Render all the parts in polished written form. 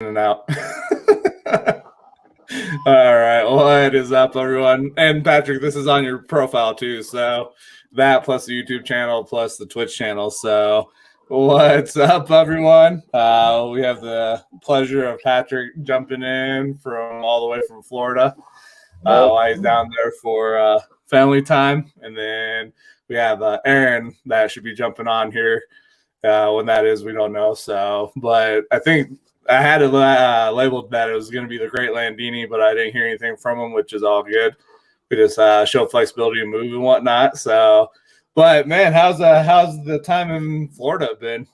and out. All right. What is up, everyone? And Patrick, this is on your profile too. So that plus the YouTube channel plus the Twitch channel. So what's up, everyone? We have the pleasure of Patrick jumping in from all the way from Florida. While he's down there for family time. And then we have Aaron that should be jumping on here. When that is, we don't know. So, but I think I had it labeled that it was going to be the Great Londini, but I didn't hear anything from him, which is all good. We just show flexibility and move and whatnot. So, but man, how's the time in Florida been?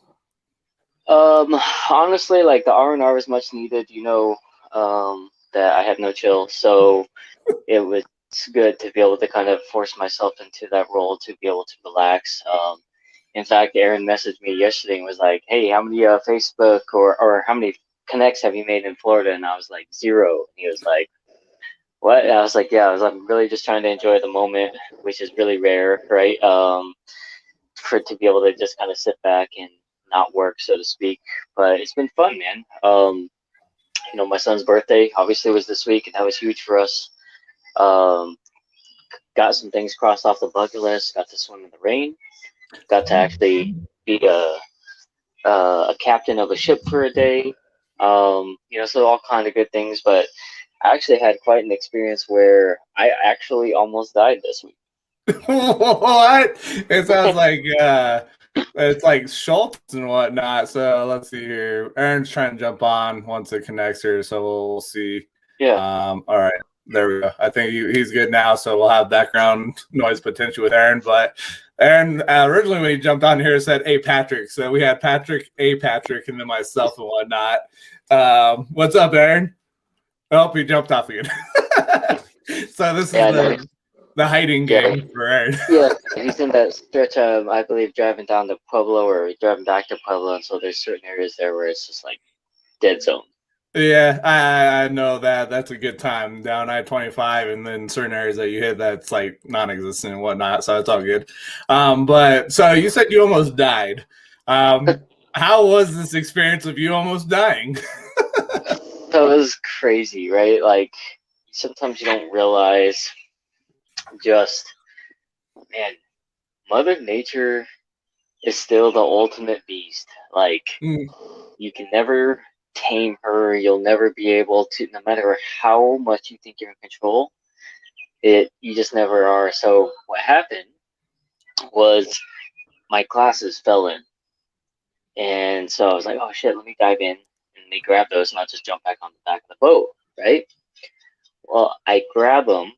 Honestly, like the R&R is much needed. That I have no chill, so it was good to be able to kind of force myself into that role to be able to relax. In fact, Aaron messaged me yesterday and was like, "Hey, how many Facebook or how many connects have you made in Florida?" And I was like, 0. And he was like, "What?" And I was like, "Yeah, I'm really just trying to enjoy the moment, which is really rare, right? For to be able to just kind of sit back and not work, so to speak. But it's been fun, man. My son's birthday obviously was this week, and that was huge for us. Um, got some things crossed off the bucket list. Got to swim in the rain. Got to actually be a captain of a ship for a day. So all kind of good things. But I actually had quite an experience where I actually almost died this week. What? It sounds like it's like Schultz and whatnot. So let's see here. Aaron's trying to jump on once it connects here, so we'll see. Yeah. All right, there we go. I think he's good now, so we'll have background noise potential with Aaron. But Aaron originally when he jumped on here said "A Patrick," so we had Patrick, A Patrick, and then myself and whatnot. What's up, Aaron? Oh, he jumped off again. So this is the hiding game for Aaron. Yeah, he's in that stretch of, I believe, driving down to Pueblo or driving back to Pueblo, and so there's certain areas there where it's just like dead zone. Yeah, I know that. That's a good time down I-25, and then certain areas that you hit that's like non-existent and whatnot. So it's all good. But so you said you almost died. How was this experience of you almost dying? So it was crazy, right? Like sometimes you don't realize just, man, Mother Nature is still the ultimate beast. Like you can never tame her. You'll never be able to, no matter how much you think you're in control. You just never are. So what happened was my classes fell in, and so I was like, oh shit, let me dive in and they grab those, and I'll just jump back on the back of the boat, right? Well, I grab them,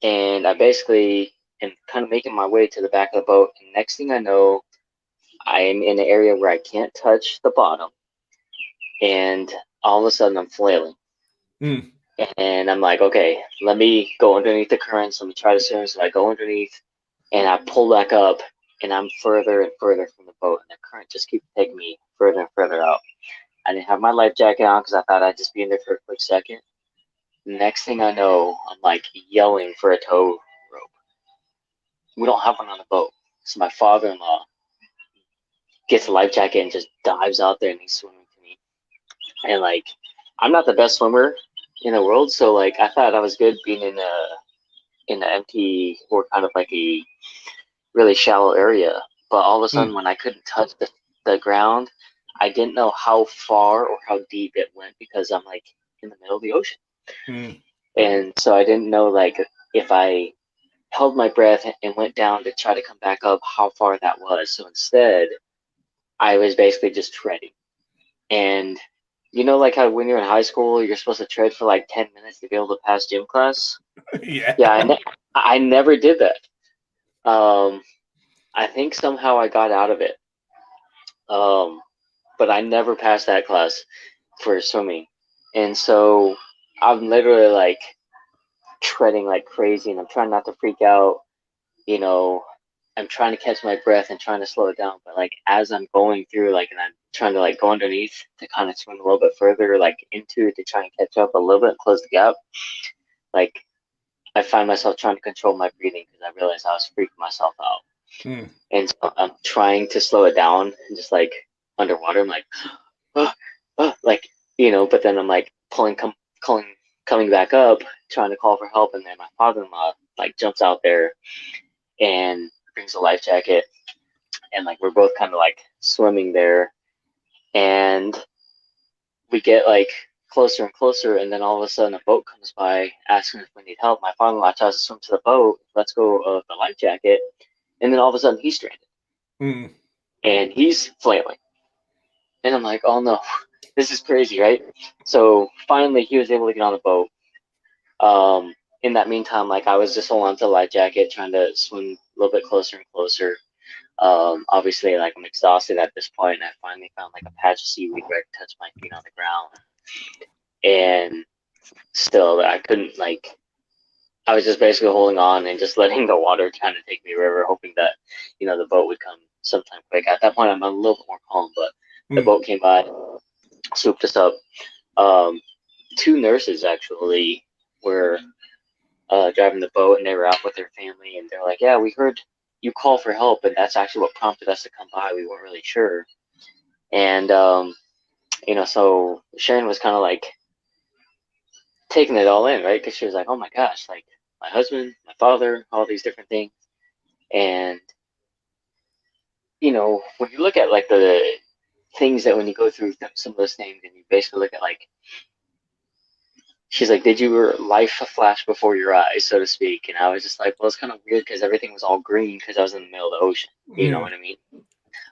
and I basically am kind of making my way to the back of the boat, and next thing I know, I'm in an area where I can't touch the bottom, and all of a sudden I'm flailing. And I'm like, okay, let me go underneath the currents. Let me try to swim. So I go underneath, and I pull back up, and I'm further and further from the boat, and the current just keeps taking me further and further out. I didn't have my life jacket on because I thought I'd just be in there for a quick second. Next thing I know, I'm like yelling for a tow rope. We don't have one on the boat. So my father-in-law gets a life jacket and just dives out there, and he's swimming to me. And like, I'm not the best swimmer in the world, so like I thought I was good being in an empty or kind of like a really shallow area. But all of a sudden, when I couldn't touch the ground, I didn't know how far or how deep it went because I'm like in the middle of the ocean. And so I didn't know like if I held my breath and went down to try to come back up, how far that was. So instead, I was basically just treading. And like how when you're in high school, you're supposed to tread for like 10 minutes to be able to pass gym class? Yeah, I never did that. I think somehow I got out of it. But I never passed that class for swimming. And so I'm literally like treading like crazy, and I'm trying not to freak out. I'm trying to catch my breath and trying to slow it down. But like as I'm going through, like, and I'm trying to like go underneath to kind of swim a little bit further, like into it to try and catch up a little bit and close the gap. Like I find myself trying to control my breathing because I realized I was freaking myself out. And so I'm trying to slow it down and just like underwater, I'm like, like but then I'm like coming back up, trying to call for help, and then my father-in-law like jumps out there and brings a life jacket, and like we're both kind of like swimming there, and we get like closer and closer, and then all of a sudden a boat comes by asking if we need help. My father-in-law tries to swim to the boat, lets go of the life jacket, and then all of a sudden he's stranded and he's flailing. And I'm like, oh no, this is crazy, right? So finally he was able to get on the boat. In that meantime, like I was just holding on to the life jacket, trying to swim a little bit closer and closer. Obviously, like I'm exhausted at this point, and I finally found like a patch of seaweed where I could touch my feet on the ground. And still, I couldn't like. I was just basically holding on and just letting the water kind of take me wherever, hoping that the boat would come sometime quick. At that point, I'm a little bit more calm, but the boat came by, swooped us up. Two nurses actually were driving the boat, and they were out with their family, and they're like, "Yeah, we heard you call for help, and that's actually what prompted us to come by. We weren't really sure." And so Sharon was kind of like taking it all in, right? Because she was like, "Oh my gosh, like my husband, my father, all these different things." And when you look at like the things that when you go through some of those things, and you basically look at like, she's like, "Did your life flash before your eyes, so to speak?" And I was just like, "Well, it's kind of weird because everything was all green because I was in the middle of the ocean." You know what I mean?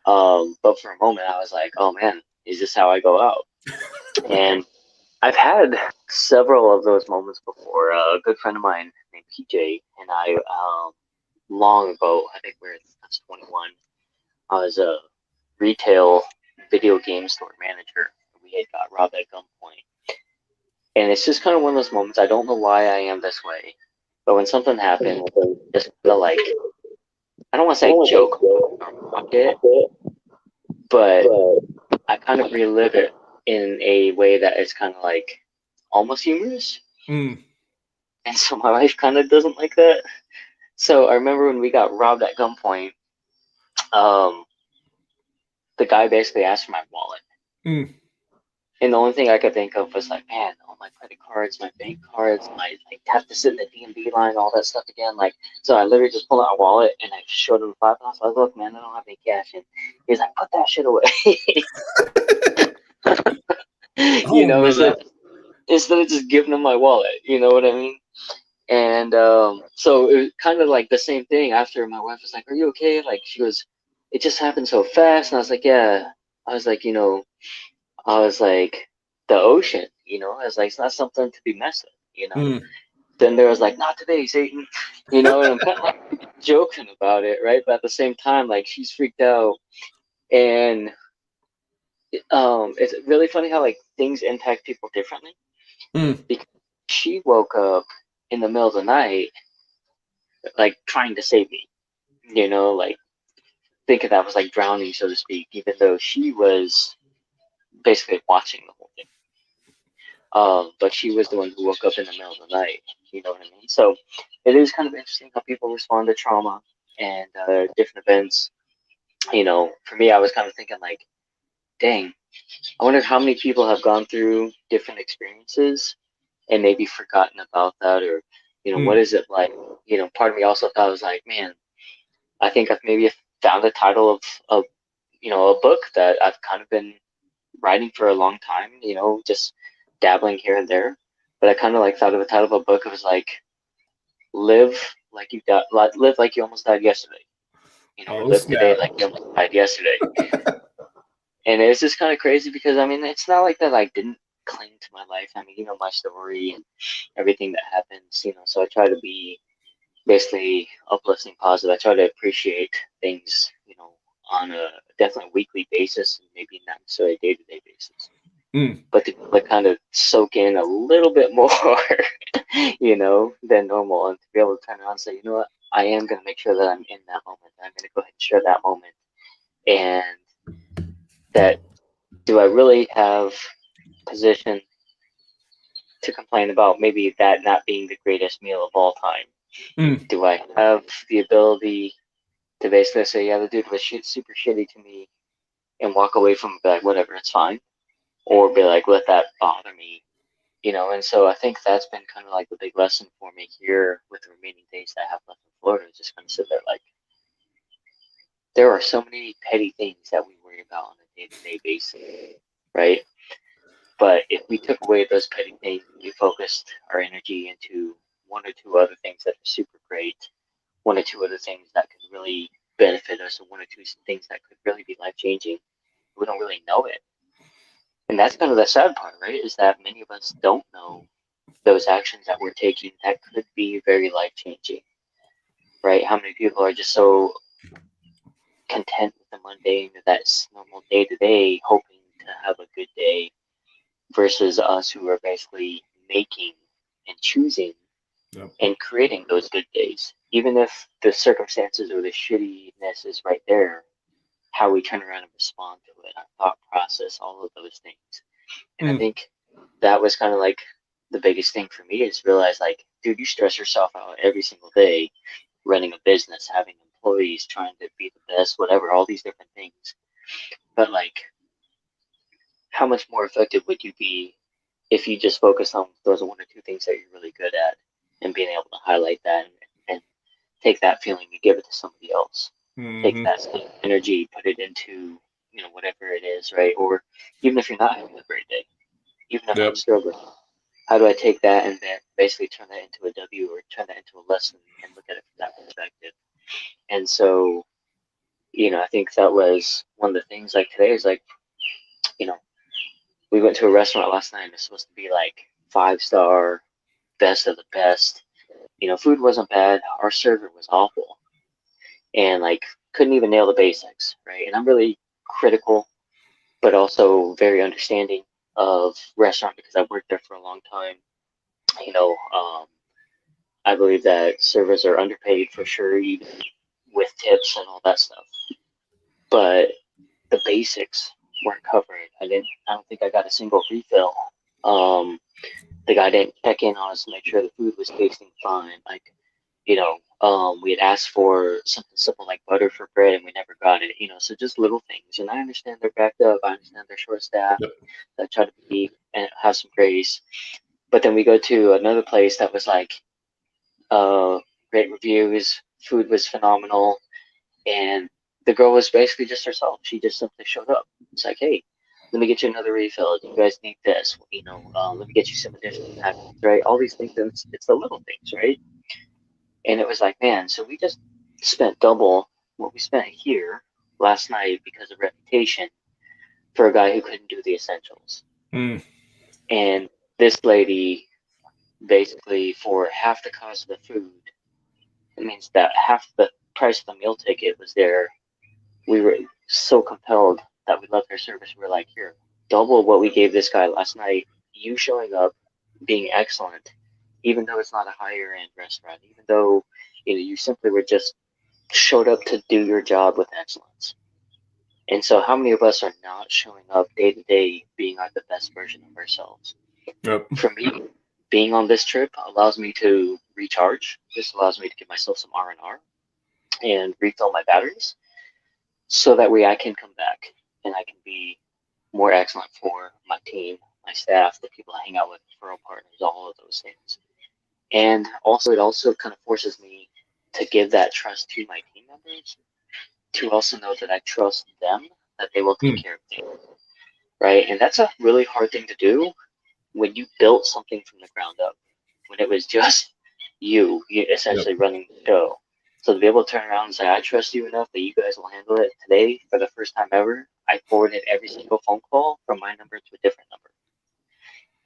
But for a moment, I was like, "Oh man, is this how I go out?" And I've had several of those moments before. A good friend of mine named PJ and I, long ago, I think I was 21. I was a retail video game store manager. We had got robbed at gunpoint. And it's just kind of one of those moments. I don't know why I am this way, but when something happens, just feel like, I don't want to say joke or mock it, but I kind of relive it in a way that is kind of like almost humorous. And so my wife kind of doesn't like that. So I remember when we got robbed at gunpoint, the guy basically asked for my wallet. And the only thing I could think of was like, man, all my credit cards, my bank cards, my like have to sit in the DMV line, all that stuff again. Like, so I literally just pulled out a wallet and I showed him $5. I was like, "Look, man, I don't have any cash." And he's like, "Put that shit away." Instead of just giving him my wallet, you know what I mean? And so it was kind of like the same thing. After my wife was like, "Are you okay?" Like she goes, "It just happened so fast." And I was like, "Yeah." I was like, the ocean, I was like, it's not something to be messed with. Then there was like, "Not today, Satan," and I'm kind of like joking about it, right? But at the same time, like she's freaked out, and it's really funny how like things impact people differently. Because she woke up in the middle of the night, like trying to save me, like thinking that was like drowning, so to speak, even though she was basically watching the whole thing. But she was the one who woke up in the middle of the night. You know what I mean? So it is kind of interesting how people respond to trauma and different events. For me, I was kind of thinking like, dang, I wonder how many people have gone through different experiences and maybe forgotten about that, or what is it like? Part of me also thought, I was like, man, I think I've maybe found the title of a book that I've kind of been writing for a long time. Just dabbling here and there. But I kind of like thought of the title of a book. It was like, live like you almost died yesterday. Live today like you almost died yesterday. And it's just kind of crazy because I mean, it's not like that I didn't cling to my life. I mean, my story and everything that happens. So I try to be basically uplifting, positive. I try to appreciate things, on a definitely weekly basis and maybe not necessarily day-to-day basis. But to kind of soak in a little bit more, than normal, and to be able to turn around and say, you know what, I am going to make sure that I'm in that moment. I'm going to go ahead and share that moment. And that, do I really have position to complain about maybe that not being the greatest meal of all time? Do I have the ability to basically say, yeah, the dude was super shitty to me and walk away from it, like, whatever, it's fine? or be like, let that bother me, and so I think that's been kind of like the big lesson for me here with the remaining days that I have left in Florida, is just kind of sit there like, there are so many petty things that we worry about on a day-to-day basis, right? But if we took away those petty things and we focused our energy into one or two other things that are super great, one or two other things that could really benefit us, or one or two things that could really be life-changing, we don't really know it. And that's kind of the sad part, right? Is that many of us don't know those actions that we're taking that could be very life-changing, right? How many people are just so content with the mundane, that's normal day-to-day, hoping to have a good day, versus us who are basically making and choosing and creating those good days. Even if the circumstances or the shittiness is right there, how we turn around and respond to it, our thought process, all of those things. And I think that was kind of like the biggest thing for me, is realize like, dude, you stress yourself out every single day running a business, having employees, trying to be the best, whatever, all these different things. But like, how much more effective would you be if you just focus on those one or two things that you're really good at, and being able to highlight that and take that feeling and give it to somebody else. Take that same energy, put it into, whatever it is, right? Or even if you're not having a great day, even if I'm struggling, how do I take that and then basically turn that into a W, or turn that into a lesson, and look at it from that perspective? And so, I think that was one of the things. Like today is like, we went to a restaurant last night, and it's supposed to be like 5-star, best of the best. Food wasn't bad. Our server was awful, and like couldn't even nail the basics, right? And I'm really critical, but also very understanding of restaurant, because I've worked there for a long time. I believe that servers are underpaid for sure, even with tips and all that stuff. But the basics weren't covered. I don't think I got a single refill. The guy didn't check in on us to make sure the food was tasting fine. Like, we had asked for something simple like butter for bread, and we never got it. So just little things. And I understand they're backed up. I understand they're short staffed. That try to be and have some grace. But then we go to another place that was like, great reviews, food was phenomenal, and the girl was basically just herself. She just simply showed up. It's like, hey, let me get you another refill. Do you guys need this? Let me get you some additional packets, right? All these things, it's the little things, right? And it was like, man, so we just spent double what we spent here last night because of reputation for a guy who couldn't do the essentials. And this lady, basically, for half the cost of the food, it means that half the price of the meal ticket was there. We were so compelled that we loved her service. We were like, here, double what we gave this guy last night. You showing up, being excellent, even though it's not a higher end restaurant, even though you simply were just showed up to do your job with excellence. And so how many of us are not showing up day to day being like the best version of ourselves? For me, being on this trip allows me to recharge. This allows me to give myself some R&R and refill my batteries, so that way I can come back and I can be more excellent for my team, my staff, the people I hang out with, referral partners, all of those things. And also, it also kind of forces me to give that trust to my team members, to also know that I trust them, that they will take care of things, right? And that's a really hard thing to do when you built something from the ground up, when it was just you essentially running the show. So to be able to turn around and say, I trust you enough that you guys will handle it today, for the first time ever, I forwarded every single phone call from my number to a different number.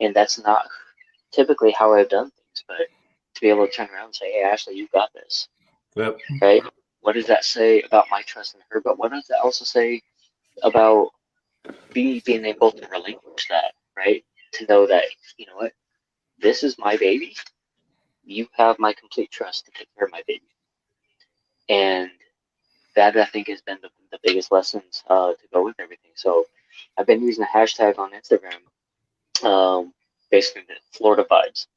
And that's not typically how I've done things, but to be able to turn around and say, hey, Ashley, you got this. Right? What does that say about my trust in her? But what does that also say about being able to relinquish that, right? To know that, you know what, this is my baby. You have my complete trust to take care of my baby. And that, I think, has been the biggest lessons to go with everything. So I've been using a hashtag on Instagram, basically the Florida vibes.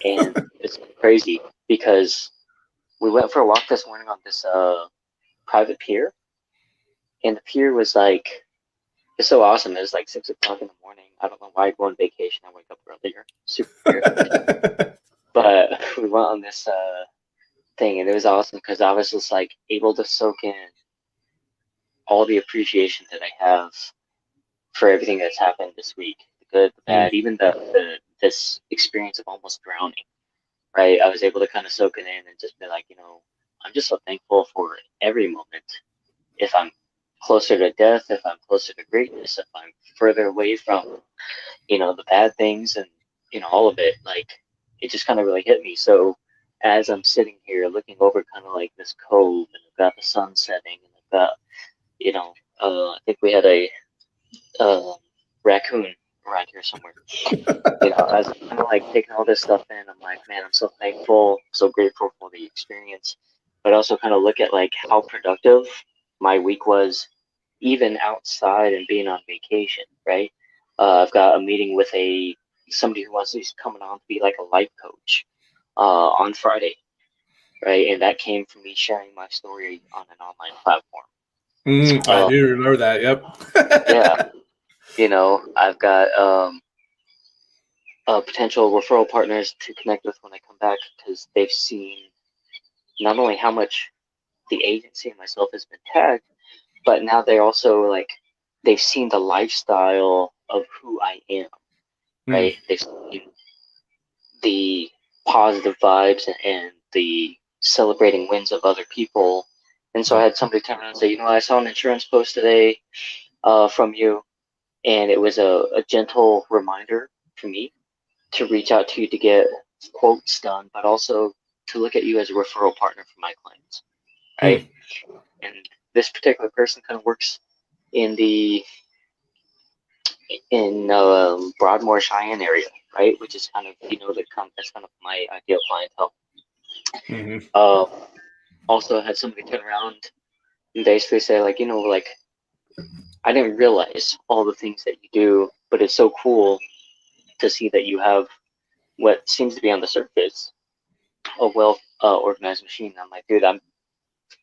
And it's crazy because we went for a walk this morning on this private pier. And the pier was like, it's so awesome. It's like 6 o'clock in the morning. I don't know why I go on vacation. I wake up earlier. Super weird. But we went on this thing, and it was awesome because I was just like able to soak in all the appreciation that I have for everything that's happened this week, the good, the bad, even the this experience of almost drowning. Right, I was able to kind of soak it in and just be like, I'm just so thankful for every moment. If I'm closer to death, if I'm closer to greatness, if I'm further away from, the bad things and, all of it, like it just kind of really hit me. So as I'm sitting here looking over kind of like this cove and I've got the sun setting and I've got, I think we had a raccoon around here somewhere. I was kind of like taking all this stuff in. I'm like, man, I'm so thankful, so grateful for the experience, but also kind of look at like how productive my week was, even outside and being on vacation. Right, I've got a meeting with somebody who's coming on to be like a life coach on Friday, right, and that came from me sharing my story on an online platform. I do remember that. Yep. Yeah, I've got potential referral partners to connect with when I come back because they've seen not only how much the agency and myself has been tagged, but now they're also like they've seen the lifestyle of who I am, right? They've seen the positive vibes and the celebrating wins of other people. And so I had somebody turn around and say, I saw an insurance post today from you, and it was a gentle reminder for me to reach out to you to get quotes done, but also to look at you as a referral partner for my clients, right? And this particular person kind of works in Broadmoor Cheyenne area, right? Which is kind of that's kind of my ideal clientele. Also had somebody turn around and basically say like, I didn't realize all the things that you do, but it's so cool to see that you have what seems to be on the surface a well organized machine. I'm like, dude, I'm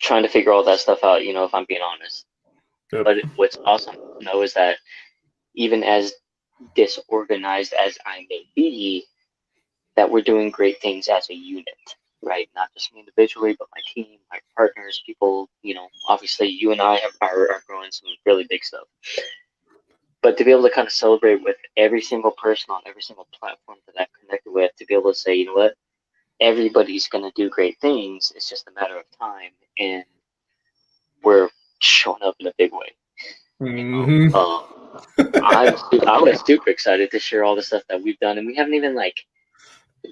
trying to figure all that stuff out, if I'm being honest. Yep. But what's awesome to know is that even as disorganized as I may be, that we're doing great things as a unit, right? Not just me individually, but my team, my partners, people, obviously you and I are growing some really big stuff. But to be able to kind of celebrate with every single person on every single platform that I've connected with, to be able to say, you know what, everybody's going to do great things. It's just a matter of time, and we're showing up in a big way. I was super excited to share all the stuff that we've done, and we haven't even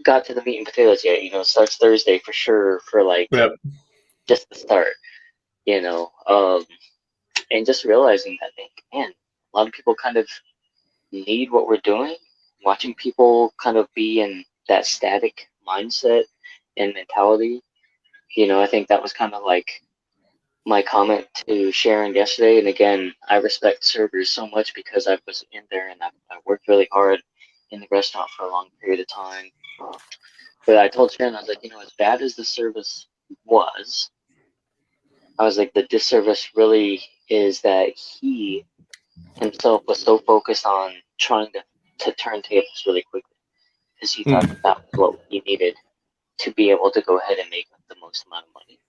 got to the meat and potatoes yet. It starts Thursday for sure for just the start. And just realizing that, man, a lot of people kind of need what we're doing. Watching people kind of be in that static mindset and mentality, I think that was kind of like my comment to Sharon yesterday. And again, I respect servers so much because I was in there and I worked really hard in the restaurant for a long period of time. But I told Sharon, I was like, as bad as the service was, I was like, the disservice really is that he himself was so focused on trying to turn tables really quickly because he thought that was what he needed to be able to go ahead and make the most amount of money.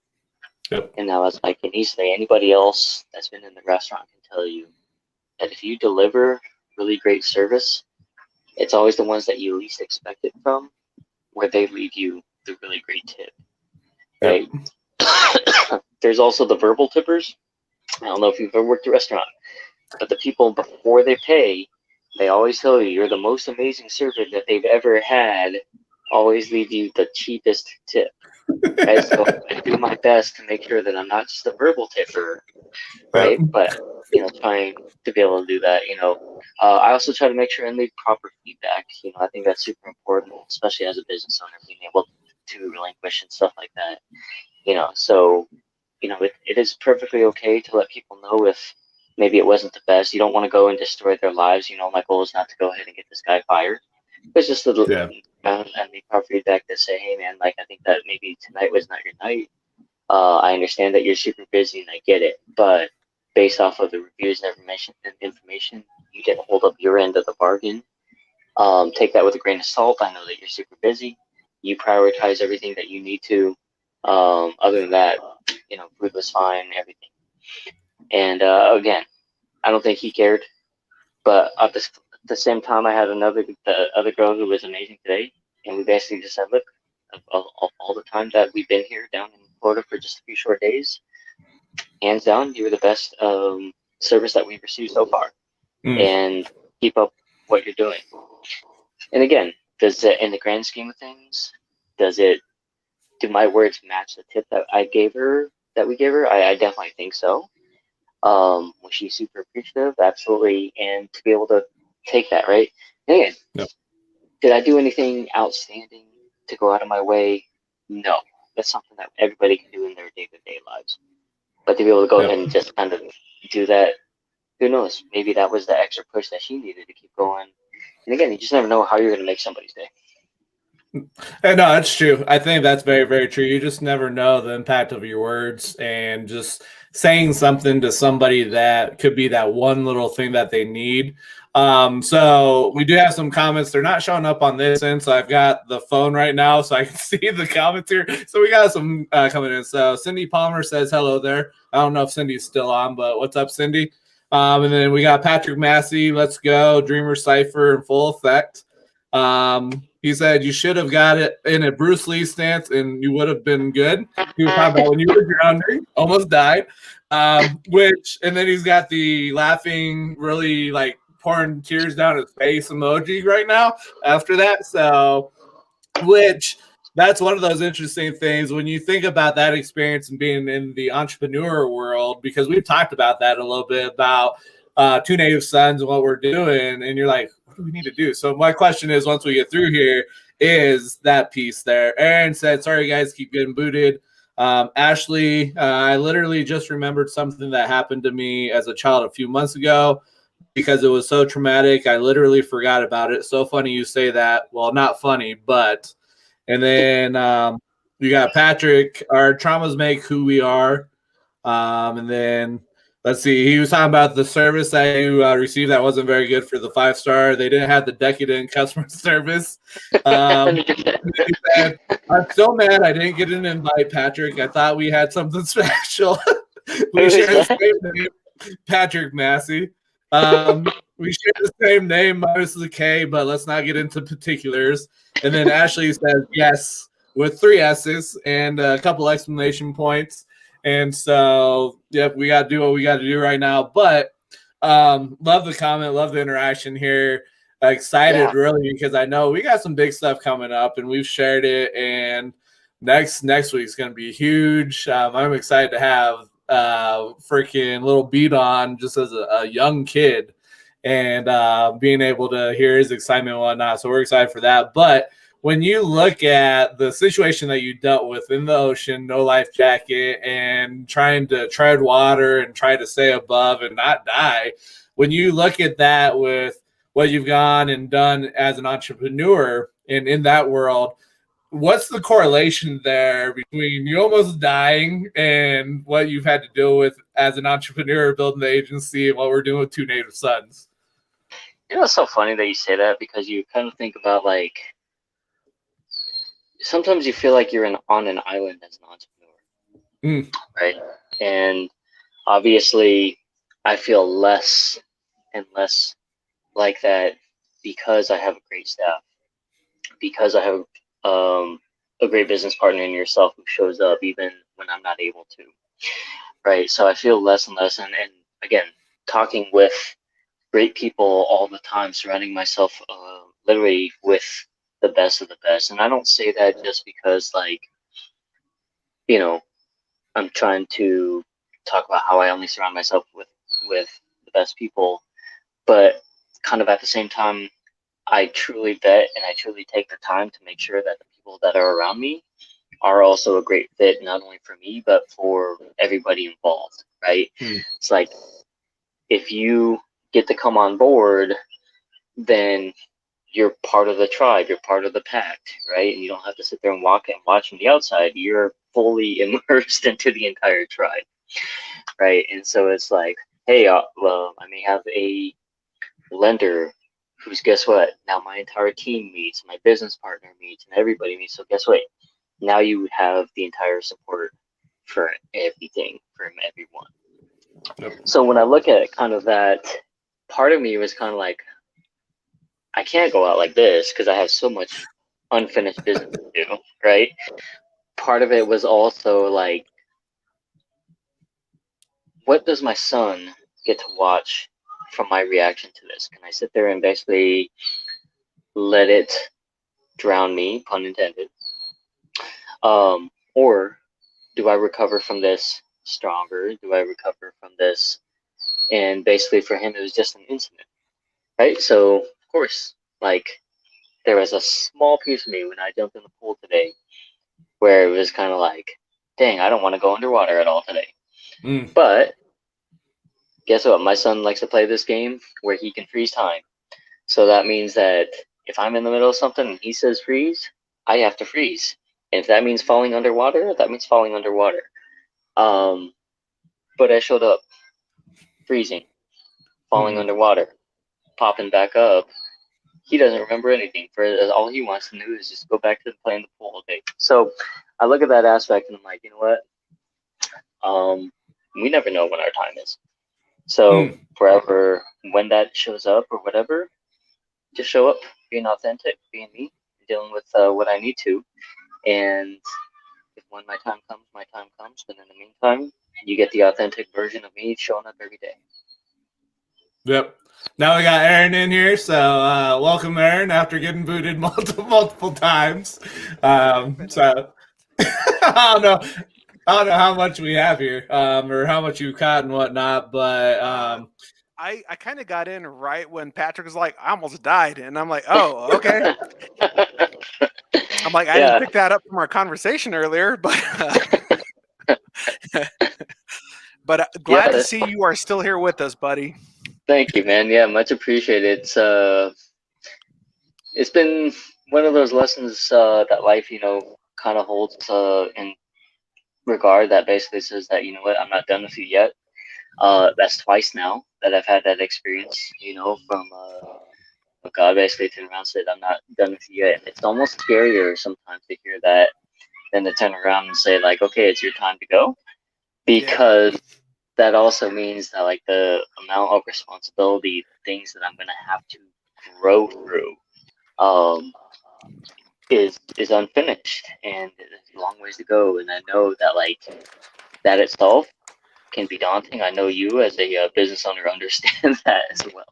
Yep. And I was like, and easily anybody else that's been in the restaurant can tell you that if you deliver really great service, it's always the ones that you least expect it from where they leave you the really great tip, right? Yep. There's also the verbal tippers. I don't know if you've ever worked a restaurant, but the people before they pay, they always tell you you're the most amazing server that they've ever had, always leave you the cheapest tip. Right? So I do my best to make sure that I'm not just a verbal tipper, right? Yep. But trying to be able to do that. I also try to make sure and leave proper feedback. I think that's super important, especially as a business owner, being able to relinquish and stuff like that. So it is perfectly okay to let people know if maybe it wasn't the best. You don't want to go and destroy their lives. My goal is not to go ahead and get this guy fired. It's just and leave proper feedback to say, hey man, I think that maybe tonight was not your night. I understand that you're super busy and I get it, but based off of the reviews and information, you didn't hold up your end of the bargain. Take that with a grain of salt. I know that you're super busy. You prioritize everything that you need to. Other than that, food was fine, everything. And again, I don't think he cared. But at the same time, I had the other girl who was amazing today, and we basically just said, look, all the time that we've been here down in Florida for just a few short days, hands down, you were the best service that we've received so far. And keep up what you're doing. And again, does it, in the grand scheme of things, do my words match the tip that we gave her? I definitely think so. Was she super appreciative? Absolutely. And to be able to take that, right? And again, did I do anything outstanding to go out of my way? No. That's something that everybody can do in their day-to-day lives. But to be able to go ahead and just kind of do that, who knows? Maybe that was the extra push that she needed to keep going. And again, you just never know how you're going to make somebody's day. No, that's true. I think that's very, very true. You just never know the impact of your words, and just saying something to somebody that could be that one little thing that they need. So we do have some comments. They're not showing up on this end, so I've got the phone right now so I can see the comments here. So we got some coming in. So Cindy Palmer says hello there. I don't know if Cindy's still on, but what's up, Cindy? And then we got Patrick Massey. Let's go. Dreamer Cypher in full effect. He said you should have got it in a Bruce Lee stance and you would have been good. He was talking about when you were drowning, almost died. And then he's got the laughing, really like pouring tears down his face emoji right now after that. So, that's one of those interesting things when you think about that experience and being in the entrepreneur world, because we've talked about that a little bit about Two Native Sons and what we're doing. And you're like, what do we need to do? So my question is, once we get through here, is that piece there. Aaron said, sorry, guys, keep getting booted. Ashley, I literally just remembered something that happened to me as a child a few months ago because it was so traumatic. I literally forgot about it. So funny you say that. Well, not funny, but... And then you got Patrick. Our traumas make who we are. And then let's see. He was talking about the service that you received that wasn't very good for the 5-star. They didn't have the decadent customer service. He said, I'm so mad I didn't get an invite, Patrick. I thought we had something special. We share the same name, Patrick Massey. We share the same name minus the K, but let's not get into particulars. And then Ashley says yes with 3 S's and a couple exclamation points. And so, yep, we got to do what we got to do right now. But love the comment, love the interaction here. Excited really because I know we got some big stuff coming up and we've shared it. And next week's going to be huge. I'm excited to have freaking little beat on just as a young kid and being able to hear his excitement and whatnot. So we're excited for that. But when you look at the situation that you dealt with in the ocean, no life jacket, and trying to tread water and try to stay above and not die, when you look at that with what you've gone and done as an entrepreneur and in that world, what's the correlation there between you almost dying and what you've had to deal with as an entrepreneur building the agency and what we're doing with Two Native Sons? It's so funny that you say that because you kind of think about like sometimes you feel like you're on an island as an entrepreneur, right? And obviously, I feel less and less like that because I have a great staff, because I have a great business partner in yourself who shows up even when I'm not able to, right? So I feel less and less, and again, talking with great people all the time, surrounding myself literally with the best of the best. And I don't say that just because like, I'm trying to talk about how I only surround myself with the best people, but kind of at the same time, I truly vet and I truly take the time to make sure that the people that are around me are also a great fit, not only for me, but for everybody involved, right? It's like, if you get to come on board, then you're part of the tribe, you're part of the pack, right? And you don't have to sit there and watch from the outside. You're fully immersed into the entire tribe. right? And so it's like, hey, well, I may have a lender who's, guess what? Now my entire team meets, my business partner meets, and everybody meets. So guess what? Now you have the entire support for everything from everyone. Yep. So when I look at kind of that, part of me was kind of like, I can't go out like this because I have so much unfinished business to do, right? Part of it was also like, what does my son get to watch from my reaction to this? Can I sit there and basically let it drown me, pun intended? Or do I recover from this stronger? Do I recover from this? And basically for him, it was just an incident, right? So, of course, like, there was a small piece of me when I jumped in the pool today where it was kind of like, dang, I don't want to go underwater at all today. But guess what? My son likes to play this game where he can freeze time. So that means that if I'm in the middle of something and he says freeze, I have to freeze. And if that means falling underwater, that means falling underwater. But I showed up freezing, falling underwater, popping back up. He doesn't remember anything. For all he wants to do is just go back to playing the pool all day. So I look at that aspect and I'm like, you know what? We never know when our time is. So forever, when that shows up or whatever, just show up, being authentic, being me, dealing with what I need to. And if when my time comes, my time comes. But in the meantime, you get the authentic version of me showing up every day. Yep. Now we got Aaron in here, so welcome, Aaron. After getting booted multiple times, so I don't know how much we have here, or how much you caught and whatnot, but I kind of got in right when Patrick was like, I almost died, and I'm like, oh, okay. I'm like, I didn't pick that up from our conversation earlier, but but glad to see you are still here with us, buddy. Thank you, man. Yeah, much appreciated. It's been one of those lessons that life, kind of holds in regard, that basically says that, you know what, I'm not done with you yet. That's twice now that I've had that experience, from God basically turned around and said, I'm not done with you yet. And it's almost scarier sometimes to hear that than to turn around and say, like, okay, it's your time to go. Because that also means that, like, the amount of responsibility, things that I'm going to have to grow through, is unfinished, and there's a long ways to go. And I know that, like, that itself can be daunting. I know you as a business owner understand that as well.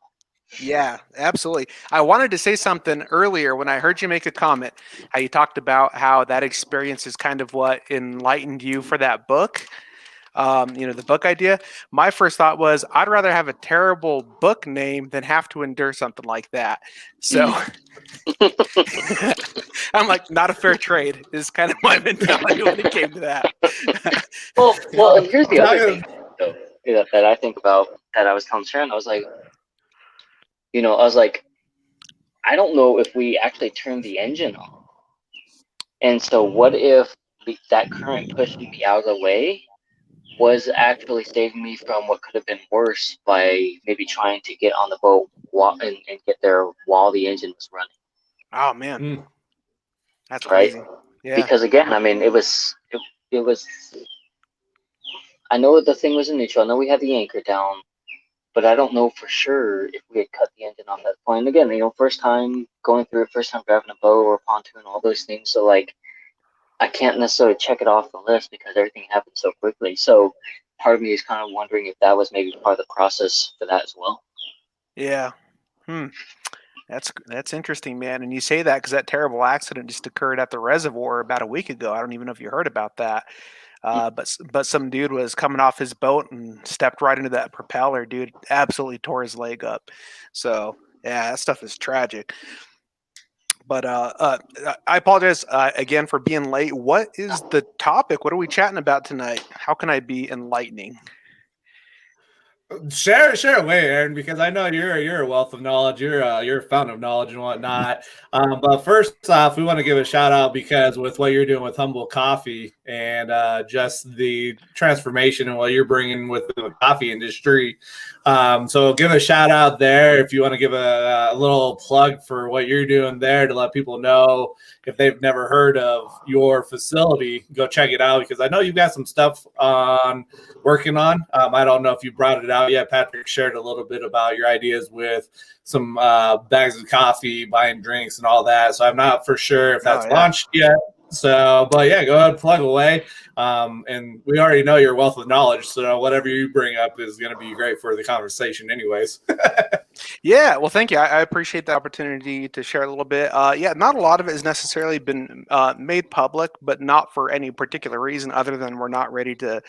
Yeah, absolutely. I wanted to say something earlier when I heard you make a comment, how you talked about how that experience is kind of what enlightened you for that book. The book idea. My first thought was, I'd rather have a terrible book name than have to endure something like that. So I'm like, not a fair trade is kind of my mentality when it came to that. well, and here's the other thing, though, that I think about, that I was telling Sharon. I was like, I don't know if we actually turned the engine on. And so what if that current pushing me out of the way was actually saving me from what could have been worse by maybe trying to get on the boat and get there while the engine was running. Oh, man. That's crazy. Right? Yeah. Because, again, I mean, it was I know the thing was in neutral. I know we had the anchor down, but I don't know for sure if we had cut the engine off that point. And again, first time going through it, first time driving a boat or a pontoon, all those things. So, like, I can't necessarily check it off the list because everything happened so quickly. So part of me is kind of wondering if that was maybe part of the process for that as well. Yeah. That's interesting, man. And you say that because that terrible accident just occurred at the reservoir about a week ago. I don't even know if you heard about that. But some dude was coming off his boat and stepped right into that propeller. Dude absolutely tore his leg up. So yeah, that stuff is tragic. But I apologize again for being late. What is the topic? What are we chatting about tonight? How can I be enlightening? Share away, Aaron, because I know you're a wealth of knowledge. You're a fountain of knowledge and whatnot. But first off, we want to give a shout out because with what you're doing with Humble Coffee and just the transformation and what you're bringing with the coffee industry. So give a shout out there if you want to give a little plug for what you're doing there to let people know if they've never heard of your facility, go check it out because I know you've got some stuff on working on. I don't know if you brought it out yet. Patrick shared a little bit about your ideas with some bags of coffee, buying drinks, and all that. So I'm not for sure if that's launched yet. So, but yeah, go ahead, plug away. And we already know your wealth of knowledge. So whatever you bring up is going to be great for the conversation anyways. Yeah, well, thank you. I appreciate the opportunity to share a little bit. Yeah, not a lot of it has necessarily been made public, but not for any particular reason other than we're not ready to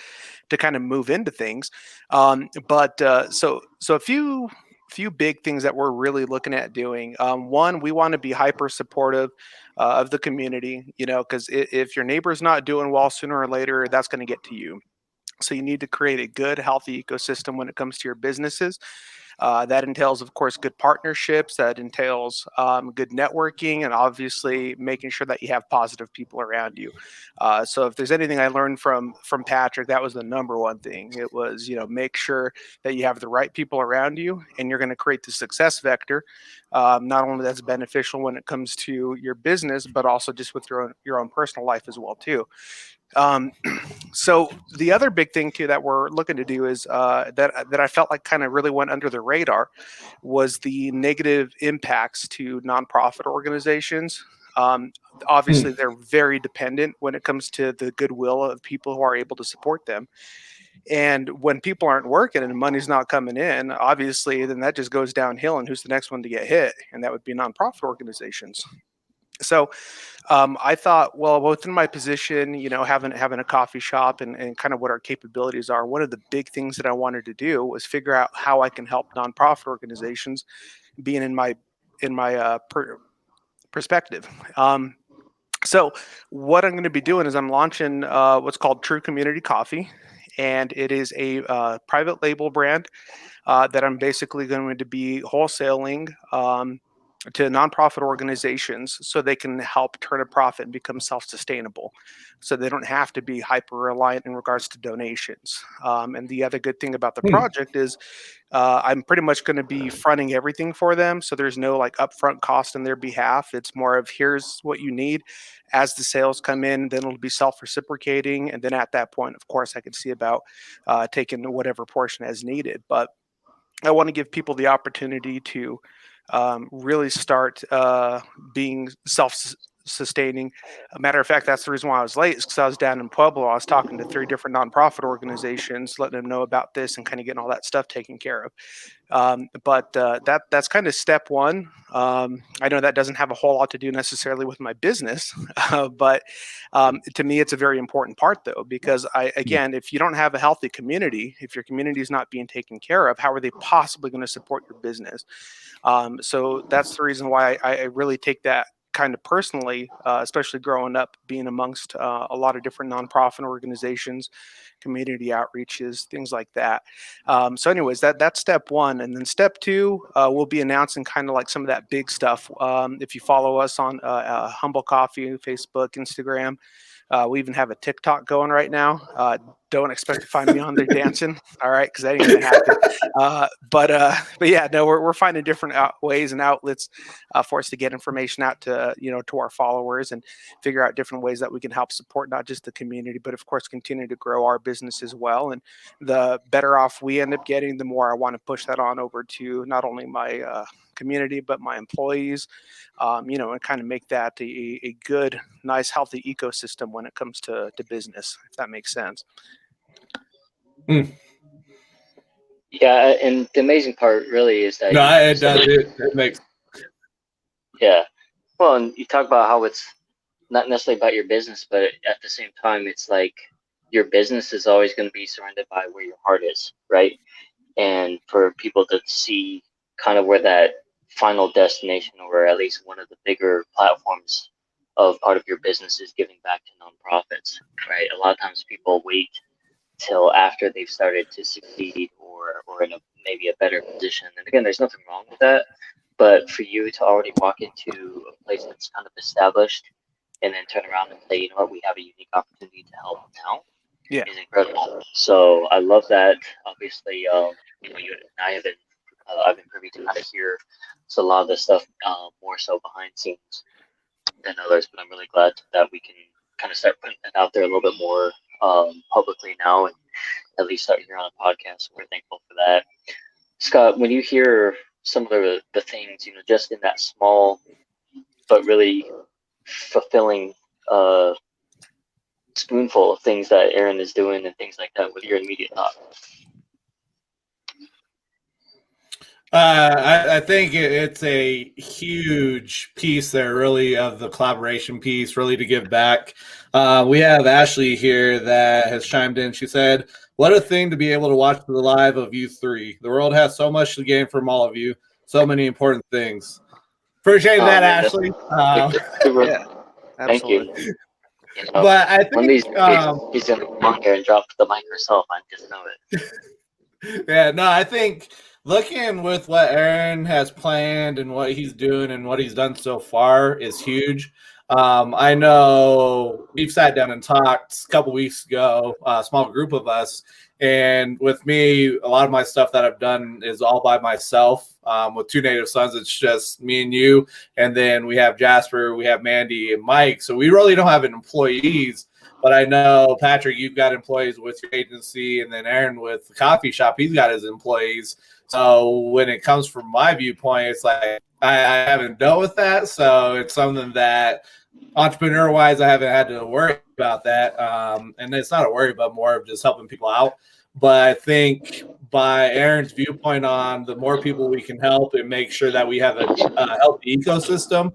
kind of move into things. So a few big things that we're really looking at doing. One, we want to be hyper supportive of the community, because if your neighbor's not doing well, sooner or later, that's going to get to you. So you need to create a good, healthy ecosystem when it comes to your businesses. That entails, of course, good partnerships. That entails good networking, and obviously making sure that you have positive people around you. So if there's anything I learned from Patrick, that was the number one thing. It was, make sure that you have the right people around you, and you're going to create the success vector. Not only that's beneficial when it comes to your business, but also just with your own personal life as well too. So the other big thing too that we're looking to do is that I felt like kind of really went under the radar was the negative impacts to nonprofit organizations. Obviously, they're very dependent when it comes to the goodwill of people who are able to support them. And when people aren't working and money's not coming in, obviously, then that just goes downhill. And who's the next one to get hit? And that would be nonprofit organizations. So I thought, well, within my position, having a coffee shop and kind of what our capabilities are, one of the big things that I wanted to do was figure out how I can help nonprofit organizations, being in my perspective. So what I'm going to be doing is I'm launching what's called True Community Coffee, and it is a private label brand that I'm basically going to be wholesaling to nonprofit organizations so they can help turn a profit and become self-sustainable, so they don't have to be hyper reliant in regards to donations. And the other good thing about the project is I'm pretty much going to be fronting everything for them, so there's no like upfront cost on their behalf. It's more of here's what you need. As the sales come in, then it'll be self-reciprocating, and then at that point, of course, I can see about taking whatever portion as needed. But I want to give people the opportunity to really start being self-sustaining. A matter of fact, that's the reason why I was late, because I was down in Pueblo. I was talking to 3 different nonprofit organizations, letting them know about this and kind of getting all that stuff taken care of. But that's kind of step one. I know that doesn't have a whole lot to do necessarily with my business, but to me, it's a very important part, though, because again, if you don't have a healthy community, if your community is not being taken care of, how are they possibly going to support your business? So that's the reason why I really take that kind of personally, especially growing up, being amongst a lot of different nonprofit organizations, community outreaches, things like that. So anyways, that's step one. And then step two, we'll be announcing kind of like some of that big stuff. If you follow us on Humble Coffee, Facebook, Instagram, we even have a TikTok going right now. Don't expect to find me on there dancing. All right, because that ain't gonna happen. But yeah, no, we're finding different ways and outlets for us to get information out to to our followers and figure out different ways that we can help support not just the community, but of course continue to grow our business as well. And the better off we end up getting, the more I want to push that on over to not only my community but my employees, and kind of make that a good, nice, healthy ecosystem when it comes to business, if that makes sense. Yeah, and the amazing part really is that it does. It makes. Yeah, well, and you talk about how it's not necessarily about your business, but at the same time, it's like your business is always going to be surrounded by where your heart is, right? And for people to see kind of where that final destination, or at least one of the bigger platforms of part of your business, is giving back to nonprofits, right? A lot of times people wait till after they've started to succeed or in maybe a better position. And again, there's nothing wrong with that. But for you to already walk into a place that's kind of established and then turn around and say, you know what, we have a unique opportunity to help now, is incredible. So I love that. Obviously, you know, you and I have been, I've been privy to kind of hear a lot of this stuff more so behind scenes than others, but I'm really glad that we can kind of start putting it out there a little bit more publicly now, and at least start here on a podcast. So we're thankful for that. Scott, when you hear some of the things, you know, just in that small but really fulfilling spoonful of things that Aaron is doing and things like that, what are your immediate thoughts? I think it's a huge piece there, really, of the collaboration piece, really to give back. We have Ashley here that has chimed in. She said, "What a thing to be able to watch the live of you three. The world has so much to gain from all of you. So many important things." Appreciate that, Ashley. Yeah, absolutely. Thank you. You know, but I think one of these days, she's gonna come on here and drop the mic herself. I just know it. Yeah, no, I think looking with what Aaron has planned and what he's doing and what he's done so far is huge. I know we've sat down and talked a couple weeks ago, a small group of us, and with me, a lot of my stuff that I've done is all by myself. With Two Native Sons, it's just me and you, and then we have Jasper, we have Mandy, and Mike. So we really don't have employees. But I know, Patrick, you've got employees with your agency, and then Aaron with the coffee shop, he's got his employees. So when it comes from my viewpoint, it's like I haven't dealt with that. So it's something that entrepreneur-wise, I haven't had to worry about that. And it's not a worry, but more of just helping people out. But I think by Aaron's viewpoint on the more people we can help and make sure that we have a healthy ecosystem,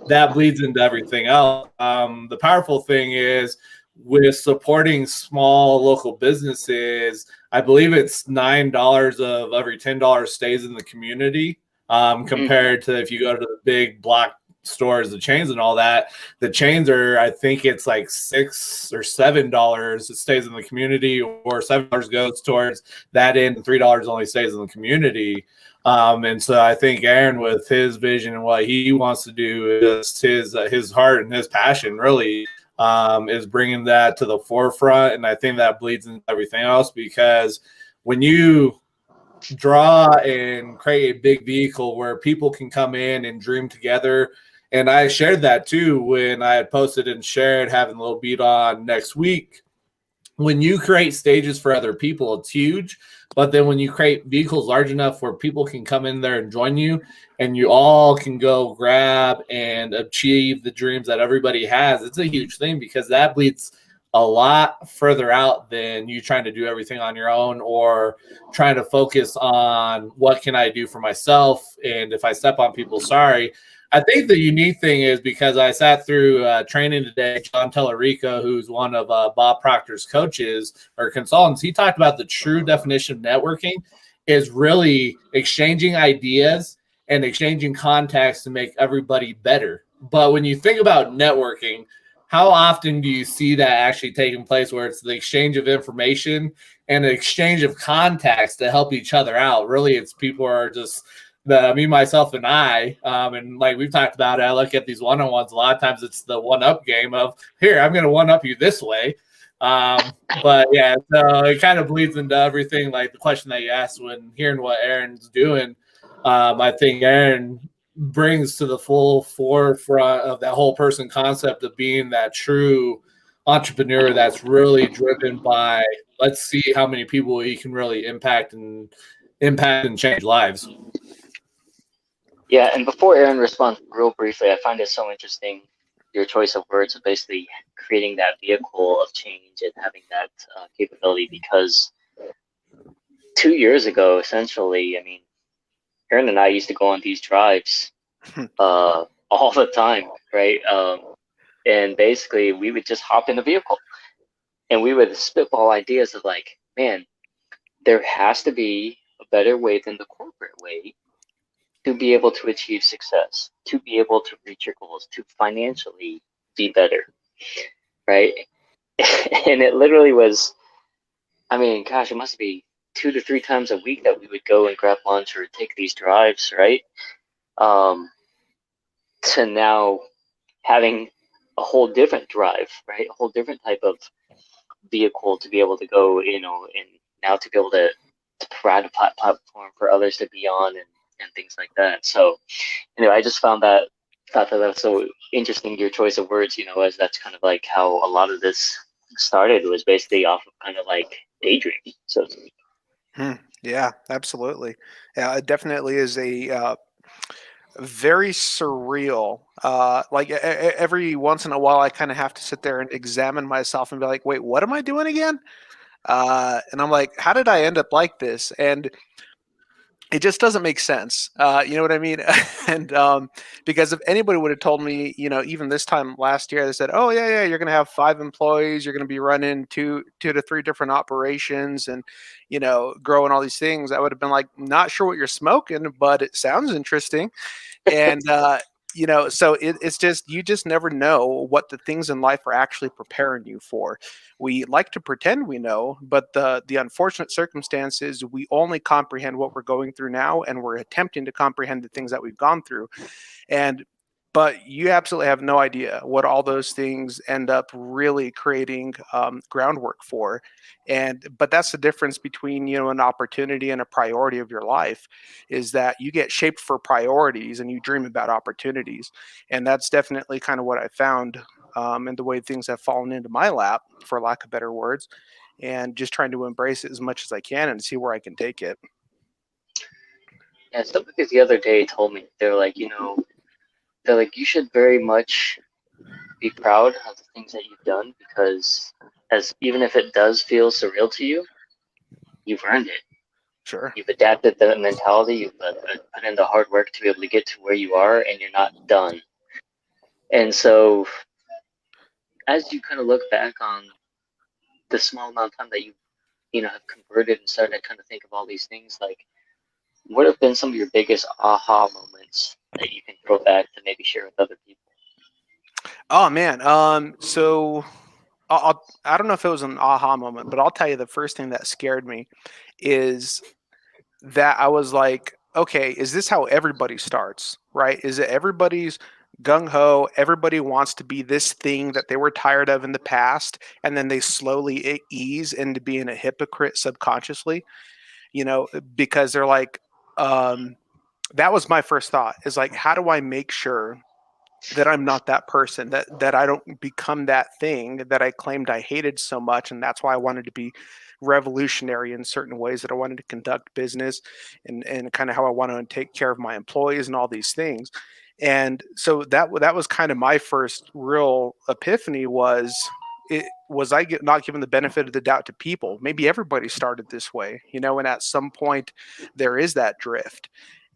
that bleeds into everything else. The powerful thing is, with supporting small local businesses, I believe it's $9 of every $10 stays in the community, compared to if you go to the big block stores, the chains and all that. The chains are, I think it's like $6 or $7 it stays in the community, or $7 goes towards that end, and $3 only stays in the community. And so I think Aaron, with his vision and what he wants to do, is his heart and his passion really is bringing that to the forefront. And I think that bleeds into everything else, because when you draw and create a big vehicle where people can come in and dream together, and I shared that too when I had posted and shared having a little beat on next week. When you create stages for other people, it's huge. But then when you create vehicles large enough where people can come in there and join you, and you all can go grab and achieve the dreams that everybody has, it's a huge thing, because that bleeds a lot further out than you trying to do everything on your own, or trying to focus on what can I do for myself. And if I step on people, sorry. I think the unique thing is, because I sat through training today, John Tellerico, who's one of Bob Proctor's coaches or consultants, he talked about the true definition of networking is really exchanging ideas and exchanging contacts to make everybody better. But when you think about networking, how often do you see that actually taking place, where it's the exchange of information and the exchange of contacts to help each other out? Really, it's people are just me, myself, and I, and like we've talked about it, I look at these one-on-ones, a lot of times it's the one-up game of, here, I'm going to one-up you this way. But yeah, so it kind of bleeds into everything, like the question that you asked when hearing what Aaron's doing. I think Aaron brings to the full forefront of that whole person concept of being that true entrepreneur that's really driven by, let's see how many people he can really impact and change lives. Yeah, and before Aaron responds real briefly, I find it so interesting, your choice of words of basically creating that vehicle of change and having that capability, because 2 years ago, essentially, I mean, Aaron and I used to go on these drives all the time, right? And basically, we would just hop in the vehicle and we would spitball ideas of like, man, there has to be a better way than the corporate way to be able to achieve success, to be able to reach your goals, to financially be better, right? And it literally was I mean, gosh, it must be 2 to 3 times a week that we would go and grab lunch or take these drives, right? Um, to now having a whole different drive, right? A whole different type of vehicle to be able to go, and now to be able to provide a platform for others to be on and things like that. So anyway, I just thought that was so interesting, your choice of words, as that's kind of like how a lot of this started, was basically off of kind of like daydreaming. So Yeah, absolutely. Yeah, it definitely is a very surreal. Like every once in a while, I kind of have to sit there and examine myself and be like, "Wait, what am I doing again?" And I'm like, "How did I end up like this?" And it just doesn't make sense. You know what I mean? And because if anybody would have told me, even this time last year, they said, "Oh yeah, you're going to have 5 employees, you're going to be running two to three different operations, and growing all these things," I would have been like, "Not sure what you're smoking, but it sounds interesting." And so it's just, you just never know what the things in life are actually preparing you for. We like to pretend we know, but the unfortunate circumstance is we only comprehend what we're going through now, and we're attempting to comprehend the things that we've gone through. And but you absolutely have no idea what all those things end up really creating groundwork for. But that's the difference between an opportunity and a priority of your life, is that you get shaped for priorities and you dream about opportunities. And that's definitely kind of what I found, and the way things have fallen into my lap, for lack of better words, and just trying to embrace it as much as I can and see where I can take it. yeah, somebody the other day told me, they're like, you should very much be proud of the things that you've done, because as even if it does feel surreal to you, you've earned it. Sure. You've adapted the mentality. You've put in the hard work to be able to get to where you are, and you're not done. And so, as you kind of look back on the small amount of time that you have converted and started to kind of think of all these things, like, what have been some of your biggest aha moments that you can throw back to maybe share with other people? Oh man. So I don't know if it was an aha moment, but I'll tell you, the first thing that scared me is that I was like, okay, is this how everybody starts? Right? Is it everybody's gung ho? Everybody wants to be this thing that they were tired of in the past, and then they slowly ease into being a hypocrite subconsciously, because they're like, um, that was my first thought, is like, how do I make sure that I'm not that person, that I don't become that thing that I claimed I hated so much, and that's why I wanted to be revolutionary in certain ways, that I wanted to conduct business, and kind of how I want to take care of my employees and all these things. And so that was kind of my first real epiphany, was not given the benefit of the doubt to people. Maybe everybody started this way, and at some point there is that drift.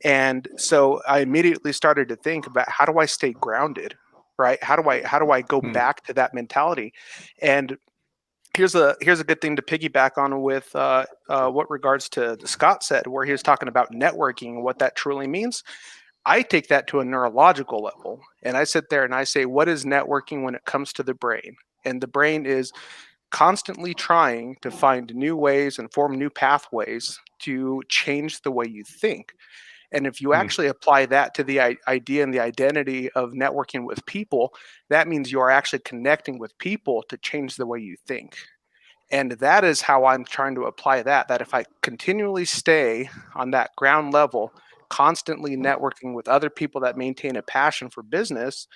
And so I immediately started to think about, how do I stay grounded, right? How do I go Hmm. back to that mentality? And here's a good thing to piggyback on with what regards to Scott said, where he was talking about networking and what that truly means. I take that to a neurological level, and I sit there and I say, what is networking when it comes to the brain? And the brain is constantly trying to find new ways and form new pathways to change the way you think. And if you Hmm. actually apply that to the idea and the identity of networking with people, that means you are actually connecting with people to change the way you think. And that is how I'm trying to apply that if I continually stay on that ground level, constantly networking with other people that maintain a passion for business,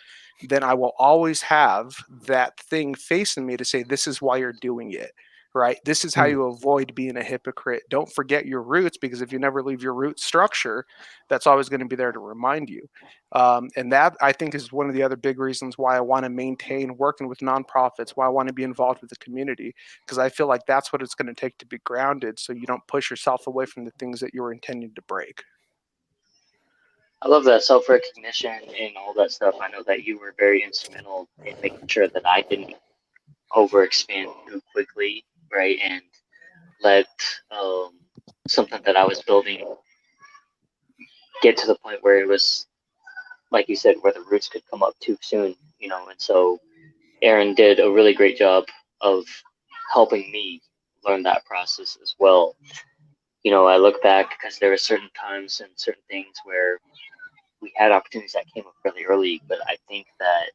then I will always have that thing facing me to say, this is why you're doing it, right? This is how Hmm. you avoid being a hypocrite. Don't forget your roots, because if you never leave your root structure, that's always going to be there to remind you. And that, I think, is one of the other big reasons why I want to maintain working with nonprofits, why I want to be involved with the community, because I feel like that's what it's going to take to be grounded, so you don't push yourself away from the things that you were intending to break. I love that self recognition and all that stuff. I know that you were very instrumental in making sure that I didn't overexpand too quickly, right? And let something that I was building get to the point where it was, like you said, where the roots could come up too soon. And so Aaron did a really great job of helping me learned that process as well. You know, I look back because there were certain times and certain things where we had opportunities that came up really early, but I think that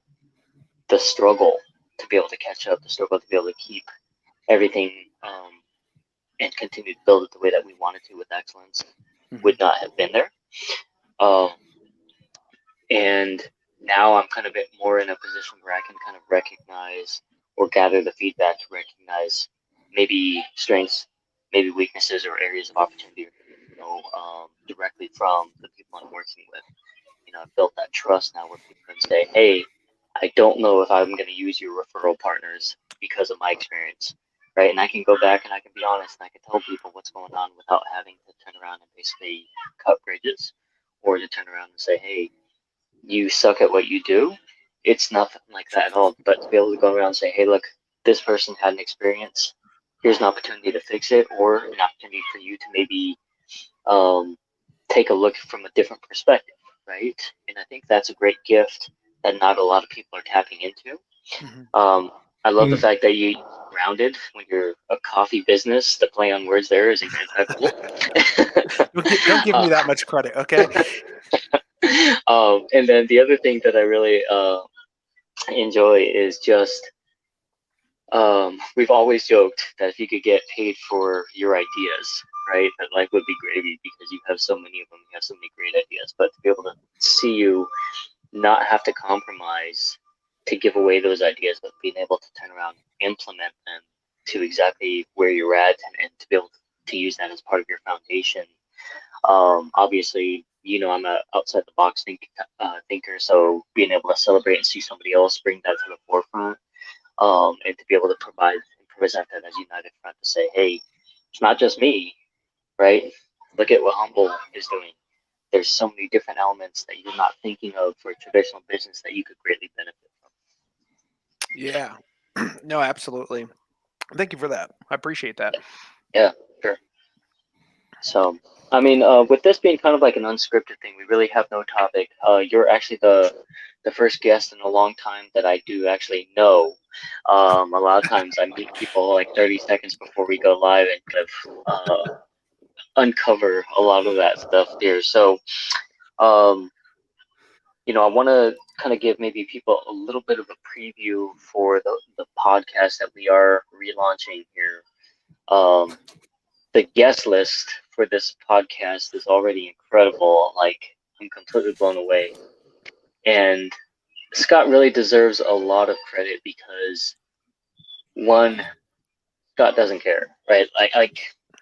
the struggle to be able to catch up, the struggle to be able to keep everything and continue to build it the way that we wanted to with excellence would not have been there. And now I'm kind of a bit more in a position where I can kind of recognize or gather the feedback to recognize maybe strengths, maybe weaknesses, or areas of opportunity, you know, directly from the people I'm working with. You know, I've built that trust now where people can say, hey, I don't know if I'm going to use your referral partners because of my experience, right? And I can go back and I can be honest and I can tell people what's going on without having to turn around and basically cut bridges or to turn around and say, hey, you suck at what you do. It's nothing like that at all. But to be able to go around and say, hey, look, this person had an experience. Here's an opportunity to fix it, or an opportunity for you to maybe take a look from a different perspective, right? And I think that's a great gift that not a lot of people are tapping into. I love the fact that you grounded when you're a coffee business. The play on words there is impeccable. Don't give me that much credit, okay? And then the other thing that I really enjoy is just we've always joked that if you could get paid for your ideas, right, that life would be gravy because you have so many of them, you have so many great ideas. But to be able to see you not have to compromise to give away those ideas, but being able to turn around and implement them to exactly where you're at, and to be able to use that as part of your foundation. Obviously, you know, I'm a outside the box thinker, so being able to celebrate and see somebody else bring that to the forefront, and to be able to provide and present that as united front to say, hey, it's not just me, right? Look at what Humble is doing. There's so many different elements that you're not thinking of for traditional business that you could greatly benefit from. Yeah. No, absolutely. Thank you for that. I appreciate that. Yeah, sure. So, I mean, with this being kind of like an unscripted thing, we really have no topic. You're actually the first guest in a long time that I do actually know. A lot of times I meet people like 30 seconds before we go live and kind of uncover a lot of that stuff there. So, you know, I want to kind of give maybe people a little bit of a preview for the podcast that we are relaunching here. The guest list for this podcast is already incredible. Like, I'm completely blown away. And Scott really deserves a lot of credit because, one, Scott doesn't care, right?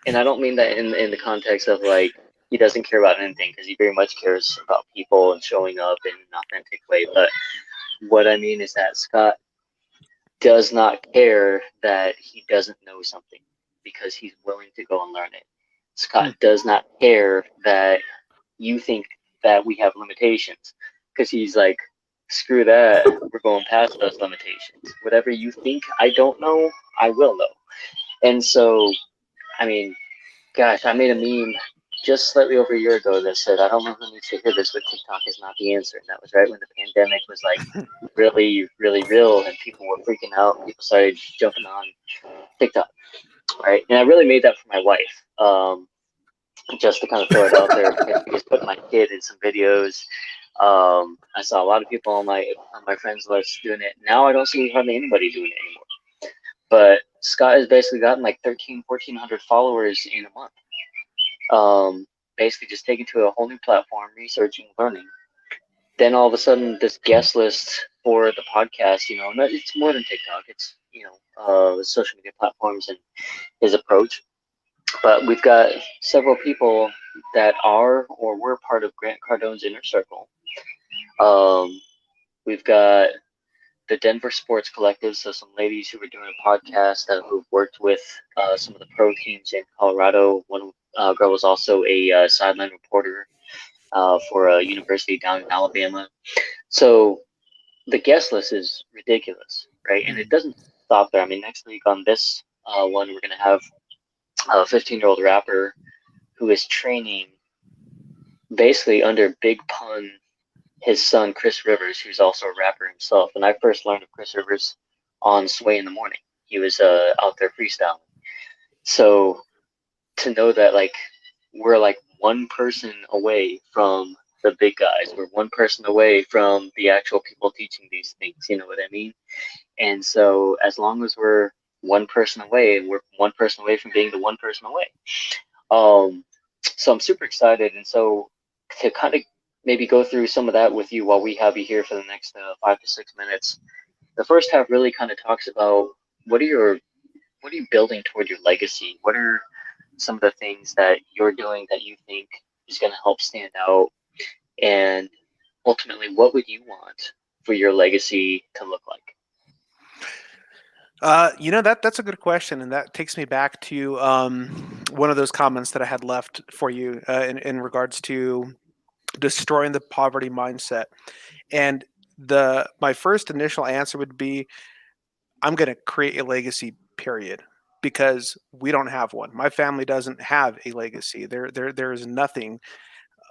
And I don't mean that in the context of like he doesn't care about anything, because he very much cares about people and showing up in an authentic way. But what I mean is that Scott does not care that he doesn't know something because he's willing to go and learn it. Scott does not care that you think that we have limitations because he's like, screw that, we're going past those limitations. Whatever you think I don't know, I will know. And so, I mean, gosh, I made a meme just slightly over a year ago that said, I don't know who needs to hear this, but TikTok is not the answer. And that was right when the pandemic was like really, really real and people were freaking out. People started jumping on TikTok, right? And I really made that for my wife, just to kind of throw it out there. I just put my kid in some videos. I saw a lot of people on my friends list doing it. Now I don't see hardly anybody doing it anymore. But Scott has basically gotten like 1,400 followers in a month. Basically just taken to a whole new platform, researching, learning. Then all of a sudden, this guest list for the podcast, you know, it's more than TikTok. It's, you know, social media platforms and his approach. But we've got several people that are or were part of Grant Cardone's inner circle. We've got the Denver Sports Collective, so some ladies who were doing a podcast who've worked with some of the pro teams in Colorado. One girl was also a sideline reporter for a university down in Alabama. So the guest list is ridiculous, right? And it doesn't stop there. I mean, next week on this one, we're going to have a 15-year-old rapper who is training basically under Big Pun, his son, Chris Rivers, who's also a rapper himself. And I first learned of Chris Rivers on Sway in the Morning. He was out there freestyling. So to know that like we're like one person away from the big guys, we're one person away from the actual people teaching these things, you know what I mean? And so as long as we're one person away, we're one person away from being the one person away. So I'm super excited, and so to kind of maybe go through some of that with you while we have you here for the next 5 to 6 minutes. The first half really kind of talks about what are you building toward your legacy? What are some of the things that you're doing that you think is going to help stand out? And ultimately, what would you want for your legacy to look like? That's a good question, and that takes me back to one of those comments that I had left for you in regards to destroying the poverty mindset. And my first initial answer would be, I'm going to create a legacy, period, because we don't have one. My family doesn't have a legacy. There is nothing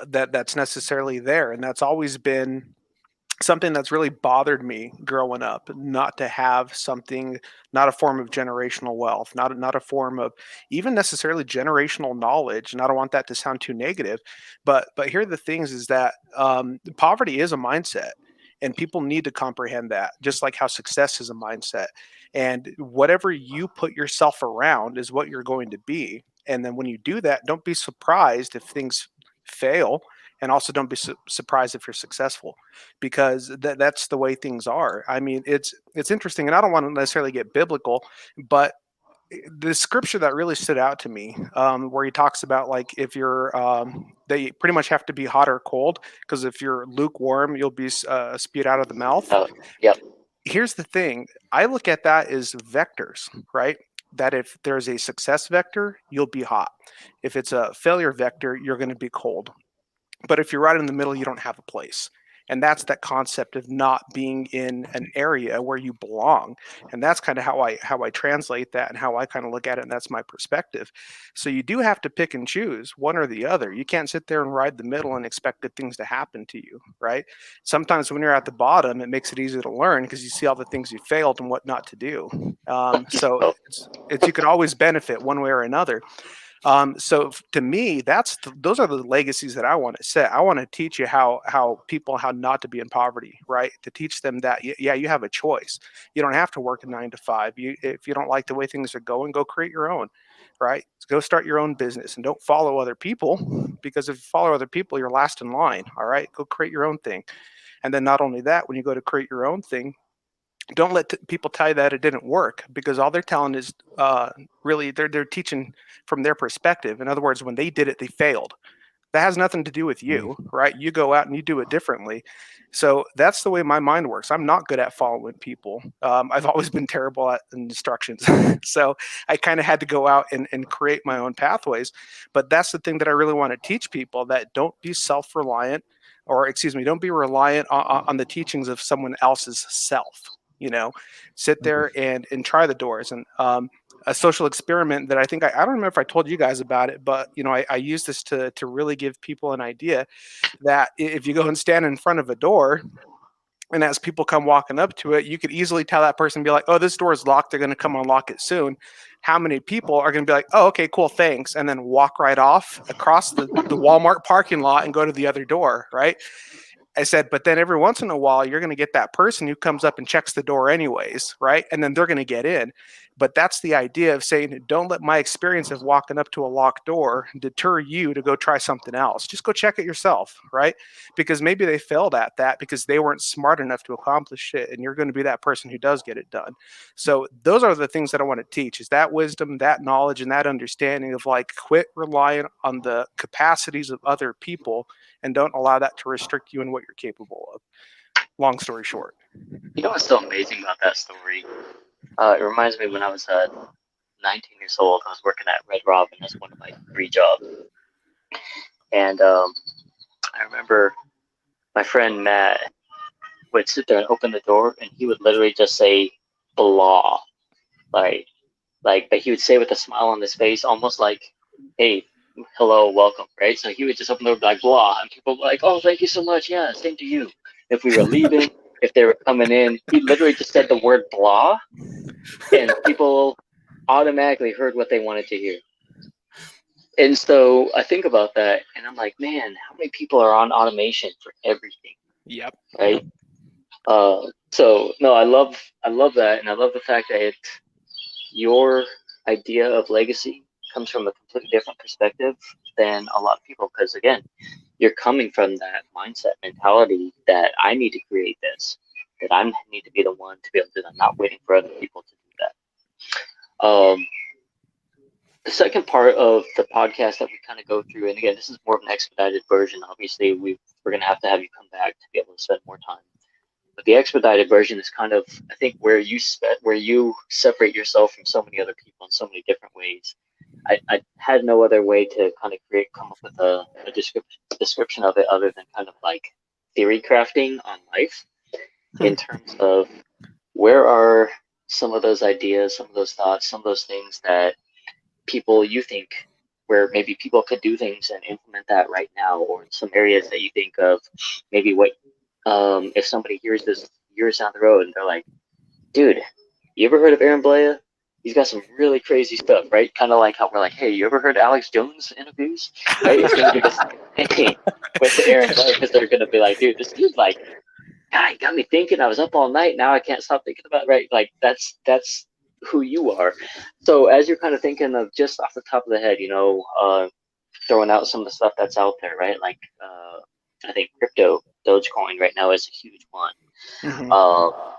that's necessarily there, and that's always been something that's really bothered me growing up, not to have something, not a form of generational wealth, not a form of even necessarily generational knowledge. And I don't want that to sound too negative, but here are the things: is that poverty is a mindset, and people need to comprehend that, just like how success is a mindset. And whatever you put yourself around is what you're going to be. And then when you do that, don't be surprised if things fail, and also don't be surprised if you're successful, because that's the way things are. I mean, it's interesting, and I don't want to necessarily get biblical, but the scripture that really stood out to me, where he talks about, like, if you're they pretty much have to be hot or cold, because if you're lukewarm, you'll be spewed out of the mouth. Oh, yep. Here's the thing: I look at that as vectors, right? That if there's a success vector, you'll be hot. If it's a failure vector, you're going to be cold. But if you're right in the middle, you don't have a place. And that's that concept of not being in an area where you belong. And that's kind of how I translate that, and how I kind of look at it. And that's my perspective. So you do have to pick and choose one or the other. You can't sit there and ride the middle and expect good things to happen to you, right? Sometimes when you're at the bottom, it makes it easier to learn, because you see all the things you failed and what not to do. So you could always benefit one way or another. So to me, those are the legacies that I want to set. I want to teach you how not to be in poverty, right? To teach them that, yeah, you have a choice. You don't have to work a 9 to 5. If you don't like the way things are going, go create your own, right? Go start your own business, and don't follow other people, because if you follow other people, you're last in line. All right, go create your own thing. And then not only that, when you go to create your own thing, don't let people tell you that it didn't work, because all they're telling is really they're teaching from their perspective. In other words, when they did it, they failed. That has nothing to do with you, right? You go out and you do it differently. So that's the way my mind works. I'm not good at following people. I've always been terrible at instructions. So I kind of had to go out and create my own pathways. But that's the thing that I really want to teach people: that don't be self-reliant, or excuse me, don't be reliant on the teachings of someone else's self. Sit there and try the doors. And a social experiment that I think I don't remember if I told you guys about it, but I use this to really give people an idea that if you go and stand in front of a door, and as people come walking up to it, you could easily tell that person, be like, oh, this door is locked, they're going to come unlock it soon. How many people are going to be like, oh, okay, cool, thanks, and then walk right off across the Walmart parking lot and go to the other door, right? I said, but then every once in a while, you're going to get that person who comes up and checks the door anyways, right? And then they're going to get in. But that's the idea of saying, don't let my experience of walking up to a locked door deter you to go try something else. Just go check it yourself, right? Because maybe they failed at that because they weren't smart enough to accomplish it, and you're going to be that person who does get it done. So those are the things that I want to teach: is that wisdom, that knowledge, and that understanding of, like, quit relying on the capacities of other people, and don't allow that to restrict you in what you're capable of. Long story short. You know what's so amazing about that story? It reminds me when I was 19 years old. I was working at Red Robin as one of my 3 jobs. And I remember my friend Matt would sit there and open the door, and he would literally just say, blah. But he would say with a smile on his face, almost like, hey, hello, welcome, right? So he would just open the door, like, blah, and people were like, oh, thank you so much, yeah, same to you. If we were leaving, if they were coming in, he literally just said the word blah, and people automatically heard what they wanted to hear. And so I think about that, and I'm like, man, how many people are on automation for everything? Yep. Right. So no, I love that, and I love the fact that your idea of legacy comes from a completely different perspective than a lot of people. Because again, you're coming from that mindset mentality that I need to create this, that I need to be the one to be able to do that. I'm not waiting for other people to do that. The second part of the podcast that we kind of go through, and again, this is more of an expedited version. Obviously, we're going to have you come back to be able to spend more time. But the expedited version is kind of, I think, where you separate yourself from so many other people in so many different ways. I had no other way to kind of come up with a description of it other than kind of like theory crafting on life, in terms of where are some of those ideas, some of those thoughts, some of those things that people you think where maybe people could do things and implement that right now, or some areas that you think of maybe what if somebody hears this years down the road and they're like, dude, you ever heard of Aaron Blea? He's got some really crazy stuff, right? Kind of like how we're like, hey, you ever heard Alex Jones interviews? Right? It's going to be the same thing with Aaron Blea, because they're going to be like, dude, this dude, like, God, he got me thinking. I was up all night. Now I can't stop thinking about it, right? Like, that's who you are. So as you're kind of thinking of just off the top of the head, throwing out some of the stuff that's out there, right? Like, I think crypto, Dogecoin right now is a huge one. Mm-hmm.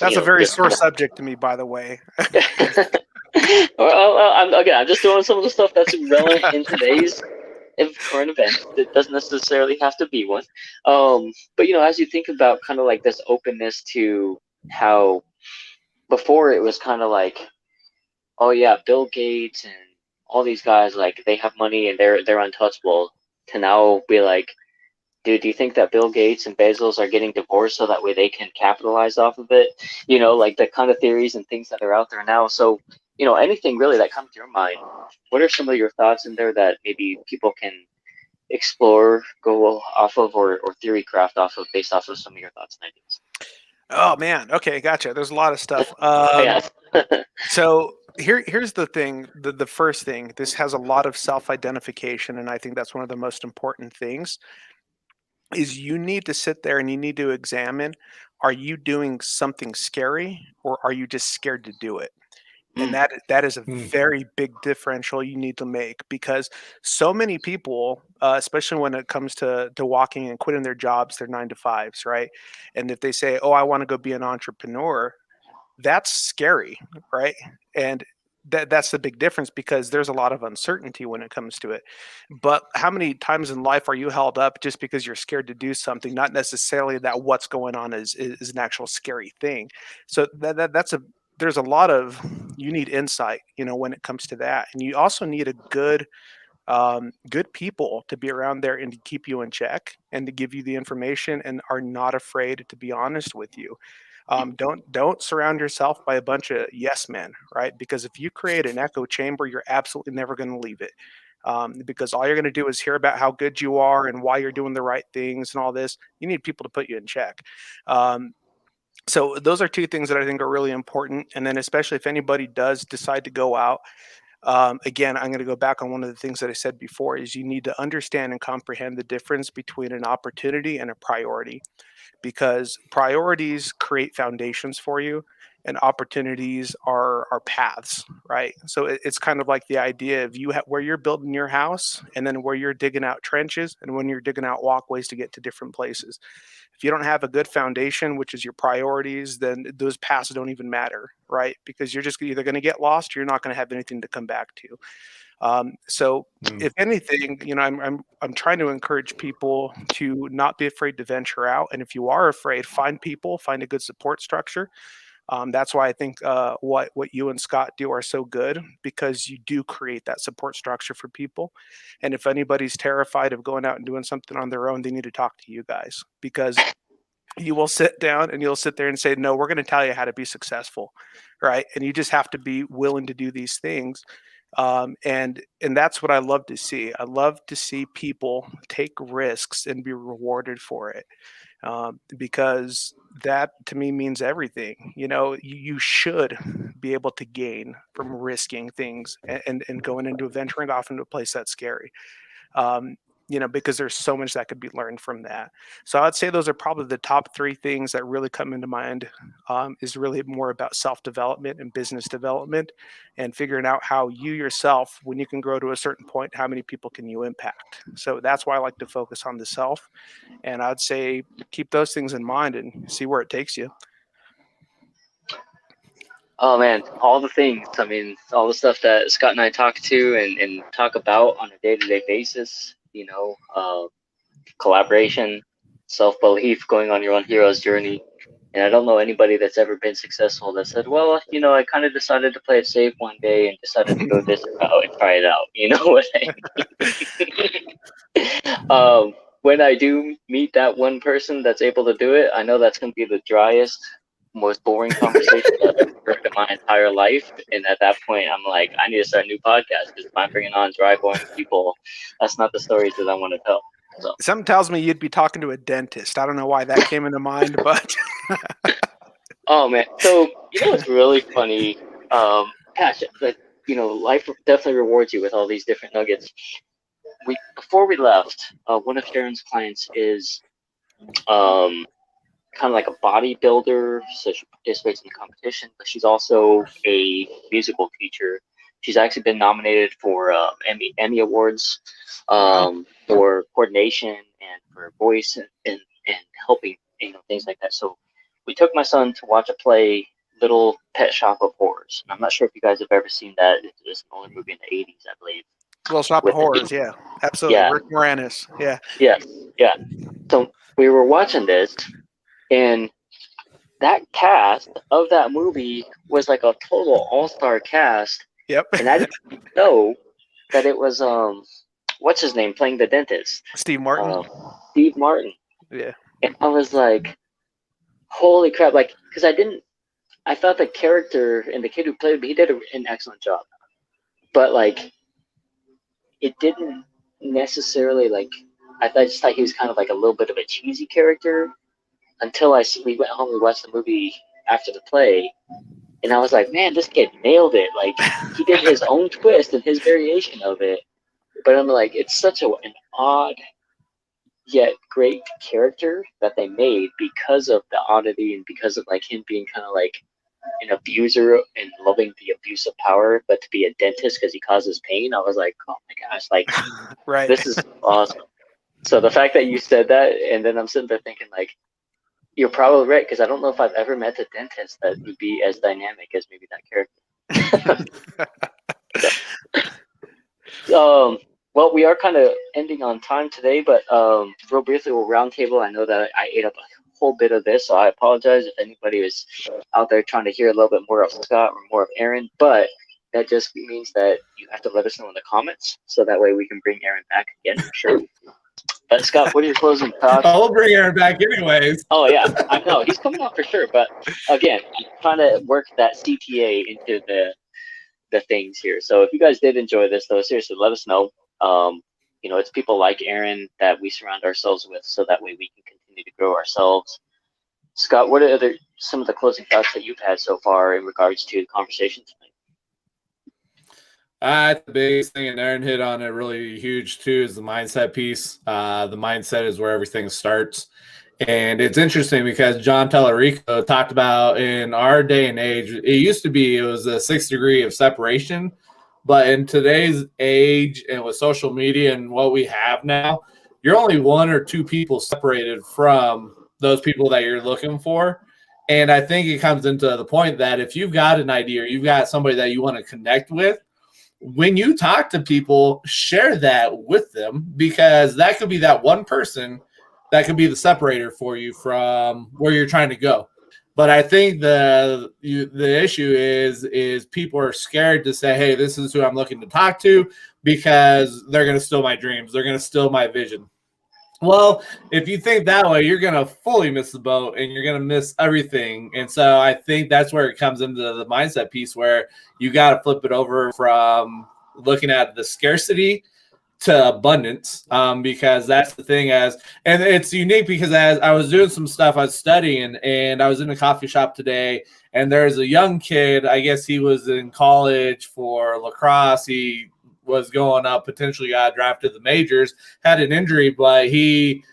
That's a very sore subject to me, by the way. I'm just throwing some of the stuff that's relevant in today's current event. It doesn't necessarily have to be one. But as you think about kind of like this openness to how before it was kind of like, oh yeah, Bill Gates and all these guys, like, they have money and they're untouchable, to now be like, dude, do you think that Bill Gates and Bezos are getting divorced so that way they can capitalize off of it? Like the kind of theories and things that are out there now. So, anything really that comes to your mind, what are some of your thoughts in there that maybe people can explore, go off of, or theory craft off of, based off of some of your thoughts and ideas? Oh man, okay, gotcha. There's a lot of stuff. So here's the thing. The first thing, this has a lot of self-identification, and I think that's one of the most important things. Is you need to sit there and you need to examine: are you doing something scary, or are you just scared to do it? And that is a very big differential you need to make, because so many people, especially when it comes to walking and quitting their jobs, their 9 to 5s, right? And if they say, "Oh, I want to go be an entrepreneur," that's scary, right? And that's the big difference, because there's a lot of uncertainty when it comes to it. But how many times in life are you held up just because you're scared to do something, not necessarily that what's going on is an actual scary thing? So there's a lot of, you need insight, when it comes to that, and you also need a good people to be around there and to keep you in check and to give you the information and are not afraid to be honest with you. Don't surround yourself by a bunch of yes men, right? Because if you create an echo chamber, you're absolutely never going to leave it. Because all you're going to do is hear about how good you are and why you're doing the right things and all this. You need people to put you in check. So those are two things that I think are really important. And then especially if anybody does decide to go out, again, I'm going to go back on one of the things that I said before: is you need to understand and comprehend the difference between an opportunity and a priority, because priorities create foundations for you and opportunities are paths, right? So it's kind of like the idea of where you're building your house, and then where you're digging out trenches, and when you're digging out walkways to get to different places. If you don't have a good foundation, which is your priorities, then those paths don't even matter, right? Because you're just either going to get lost or you're not going to have anything to come back to. So if anything, I'm trying to encourage people to not be afraid to venture out. And if you are afraid, find people, find a good support structure. That's why I think what you and Scott do are so good, because you do create that support structure for people. And if anybody's terrified of going out and doing something on their own, they need to talk to you guys, because you will sit down and you'll sit there and say, no, we're going to tell you how to be successful, right? And you just have to be willing to do these things. And that's what I love to see. I love to see people take risks and be rewarded for it. because that to me means everything. You should be able to gain from risking things and going into venturing off into a place that's scary. Because there's so much that could be learned from that. So I'd say those are probably the top three things that really come into mind. Is really more about self-development and business development, and figuring out how you yourself, when you can grow to a certain point, how many people can you impact. So that's why I like to focus on the self. And I'd say keep those things in mind and see where it takes you. Oh man, all the things. I mean, all the stuff that Scott and I talk to and talk about on a day-to-day basis. Collaboration, self-belief, going on your own hero's journey. And I don't know anybody that's ever been successful that said, well, I kind of decided to play it safe one day and decided to go this route and try it out. You know what I mean? When I do meet that one person that's able to do it, I know that's going to be the driest, most boring conversation I've ever heard in my entire life. And at that point, I'm like, I need to start a new podcast, because if I'm bringing on dry, boring people, that's not the stories that I want to tell. So. Something tells me you'd be talking to a dentist. I don't know why that came into mind, but oh man, so what's really funny? Gosh, but life definitely rewards you with all these different nuggets. Before we left, one of Sharon's clients is kind of like a bodybuilder, so she participates in the competition, but she's also a musical teacher. She's actually been nominated for Emmy Awards for coordination and for voice and helping, things like that. So we took my son to watch a play, Little Pet Shop of Horrors. And I'm not sure if you guys have ever seen that. It's an older movie in the 80s, I believe. Little Shop of Horrors, yeah, absolutely. Yeah. Rick Moranis, yeah. Yeah. So we were watching this, and that cast of that movie was like a total all-star cast. Yep. And I didn't know that it was what's his name playing the dentist? Steve Martin. Steve Martin. Yeah. And I was like, holy crap! Like, because I thought the character and the kid who played, he did an excellent job, but like, it didn't necessarily I just thought he was kind of like a little bit of a cheesy character until we went home and watched the movie after the play. And I was like, man, this kid nailed it. Like, he did his own twist and his variation of it. But I'm like, it's such an odd yet great character that they made because of the oddity and because of like him being kind of like an abuser and loving the abuse of power, but to be a dentist because he causes pain. I was like, oh my gosh, like, right. This is awesome. So the fact that you said that, and then I'm sitting there thinking like, you're probably right, because I don't know if I've ever met a dentist that would be as dynamic as maybe that character. Well, we are kind of ending on time today, but real briefly, we'll roundtable. I know that I ate up a whole bit of this, so I apologize if anybody is out there trying to hear a little bit more of Scott or more of Aaron, but that just means that you have to let us know in the comments, so that way we can bring Aaron back again for sure. But Scott, what are your closing thoughts? I'll bring Aaron back anyways. Oh yeah, I know he's coming on for sure. But again, I'm trying to work that CTA into the things here. So if you guys did enjoy this, though, seriously, let us know. It's people like Aaron that we surround ourselves with, so that way we can continue to grow ourselves. Scott, what are some of the closing thoughts that you've had so far in regards to the conversation tonight? The biggest thing, and Aaron hit on it really huge too, is the mindset piece. The mindset is where everything starts. And it's interesting because John Tallarico talked about in our day and age, it used to be, it was a 6 degree of separation. But in today's age and with social media and what we have now, you're only 1 or 2 people separated from those people that you're looking for. And I think it comes into the point that if you've got an idea or you've got somebody that you want to connect with, when you talk to people, share that with them, because that could be that one person that could be the separator for you from where you're trying to go. But I think the issue is people are scared to say, hey, this is who I'm looking to talk to, because they're going to steal my dreams. They're going to steal my vision. Well, if you think that way, you're going to fully miss the boat and you're going to miss everything. And so I think that's where it comes into the mindset piece, where you got to flip it over from looking at the scarcity to abundance, because that's the thing. And it's unique because as I was doing some stuff, I was studying, and I was in a coffee shop today, and there's a young kid. I guess he was in college for lacrosse. He was going up, potentially got drafted to the majors, had an injury, but he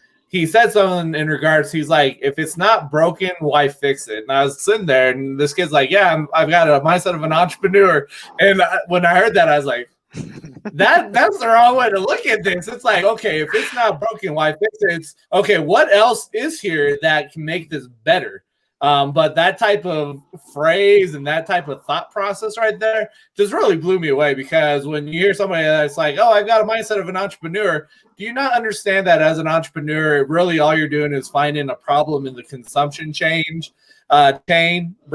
said something in regards. He's like, if it's not broken, why fix it? And I was sitting there, and this kid's like, yeah, I've got a mindset of an entrepreneur. And when I heard that, I was like, that's the wrong way to look at this. It's like, okay, if it's not broken, why fix it? It's okay, what else is here that can make this better? But that type of phrase and that type of thought process right there just really blew me away, because when you hear somebody that's like, oh, I've got a mindset of an entrepreneur, do you not understand that as an entrepreneur, really all you're doing is finding a problem in the consumption chain, creating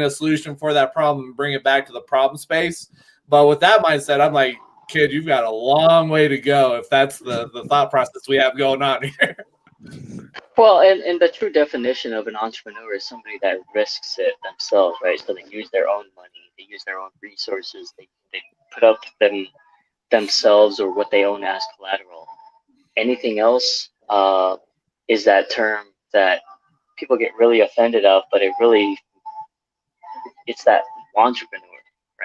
a solution for that problem, and bring it back to the problem space? But with that mindset, I'm like, kid, you've got a long way to go if that's the thought process we have going on here. Well, and the true definition of an entrepreneur is somebody that risks it themselves, right? So they use their own money, they use their own resources, they put up themselves or what they own as collateral. Anything else is that term that people get really offended of, but it's that entrepreneur,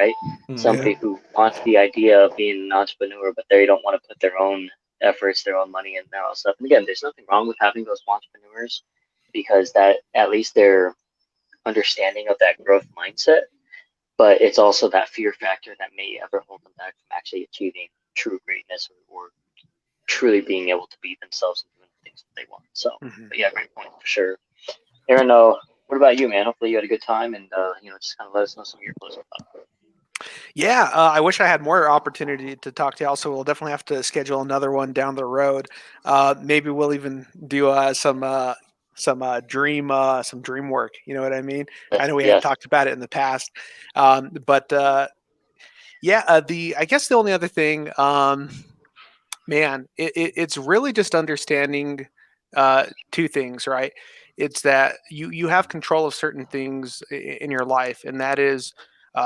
right? Somebody who wants the idea of being an entrepreneur, but they don't want to put their own efforts, their own money, and their own stuff. And again, there's nothing wrong with having those entrepreneurs, because that at least they're understanding of that growth mindset. But it's also that fear factor that may ever hold them back from actually achieving true greatness or truly being able to be themselves and doing the things that they want. So, but yeah, great point for sure. Aaron, what about you, man? Hopefully you had a good time, and just kind of let us know some of your closing thoughts. Yeah, I wish I had more opportunity to talk to you. Also, we'll definitely have to schedule another one down the road. Maybe we'll even do some dream work. You know what I mean? I know we had talked about it in the past, but I guess the only other thing, man, it's really just understanding two things, right? It's that you have control of certain things in your life, and that is,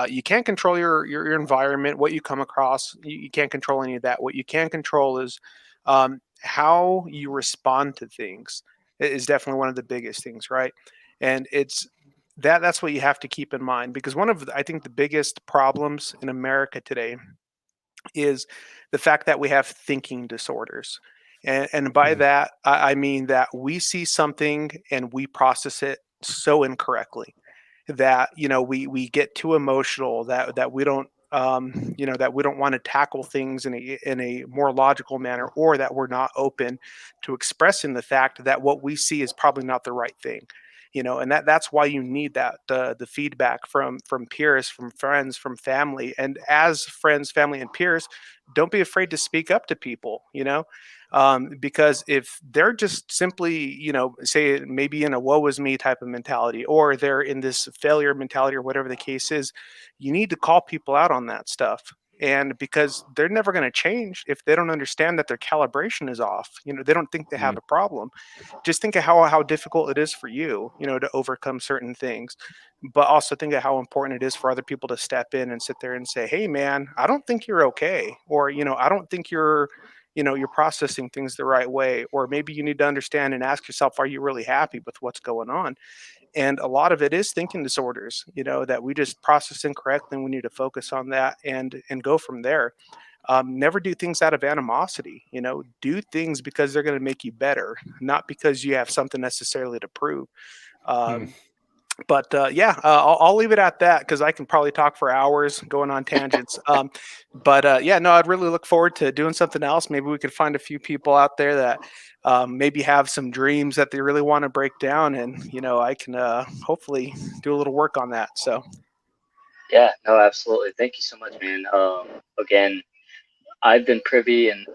you can't control your environment, what you come across. You can't control any of that. What you can control is how you respond to things. It is definitely one of the biggest things, right? And that's what you have to keep in mind, because one of I think the biggest problems in America today is the fact that we have thinking disorders. And by that, I mean that we see something and we process it so incorrectly that we get too emotional, that we don't that we don't want to tackle things in a more logical manner, or that we're not open to expressing the fact that what we see is probably not the right thing. And that's why you need that the feedback from peers, from friends, from family. And as friends, family, and peers, don't be afraid to speak up to people, because if they're just simply, say maybe in a woe is me type of mentality, or they're in this failure mentality, or whatever the case is, you need to call people out on that stuff. And because they're never going to change if they don't understand that their calibration is off. They don't think they have a problem. Just think of how difficult it is for you, to overcome certain things. But also think of how important it is for other people to step in and sit there and say, hey, man, I don't think you're okay. Or, I don't think you're processing things the right way. Or maybe you need to understand and ask yourself, are you really happy with what's going on? And a lot of it is thinking disorders, that we just process incorrectly, and we need to focus on that and go from there. Never do things out of animosity, do things because they're going to make you better, not because you have something necessarily to prove. But I'll leave it at that, because I can probably talk for hours going on tangents. I'd really look forward to doing something else. Maybe we could find a few people out there that maybe have some dreams that they really want to break down, and I can hopefully do a little work on that. So yeah, no, absolutely. Thank you so much, man. Again, I've been privy and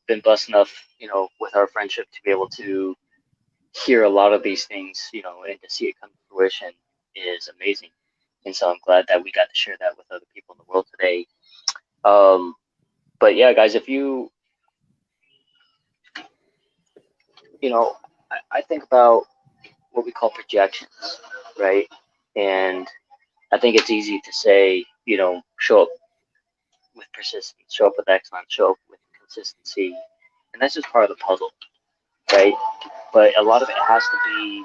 been blessed enough, with our friendship to be able to hear a lot of these things, and to see it come to fruition is amazing. And so I'm glad that we got to share that with other people in the world today. But yeah, guys, if I think about what we call projections, right? And I think it's easy to say, show up with persistence, show up with excellence, show up with consistency, and that's just part of the puzzle, right? But a lot of it has to be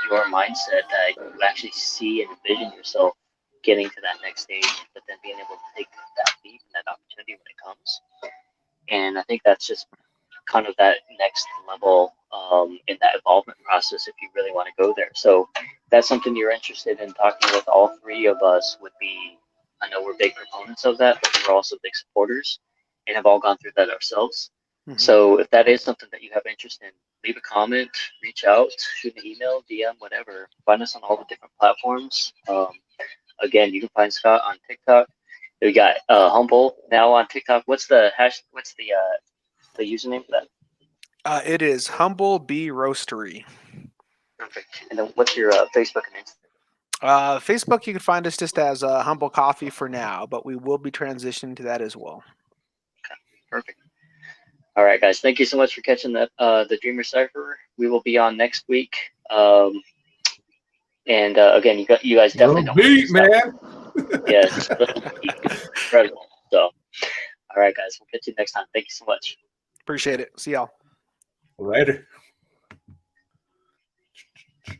your mindset that you actually see and envision yourself getting to that next stage, but then being able to take that leap and that opportunity when it comes. And I think that's just kind of that next level in that evolvement process if you really want to go there. So that's something you're interested in talking with all three of us would be, I know we're big proponents of that, but we're also big supporters and have all gone through that ourselves. So if that is something that you have interest in, leave a comment, reach out, shoot an email, DM, whatever. Find us on all the different platforms. Again, you can find Scott on TikTok. We got Humble now on TikTok. What's the username for that? It is Humble Bee Roastery. Perfect. And then what's your Facebook and Instagram? Facebook, you can find us just as Humble Coffee for now, but we will be transitioning to that as well. Okay, perfect. All right, guys. Thank you so much for catching that the Dreamer Cypher. We will be on next week. And again, you guys definitely don't beat, man. Yes, incredible. So, all right, guys. We'll catch you next time. Thank you so much. Appreciate it. See y'all. Later.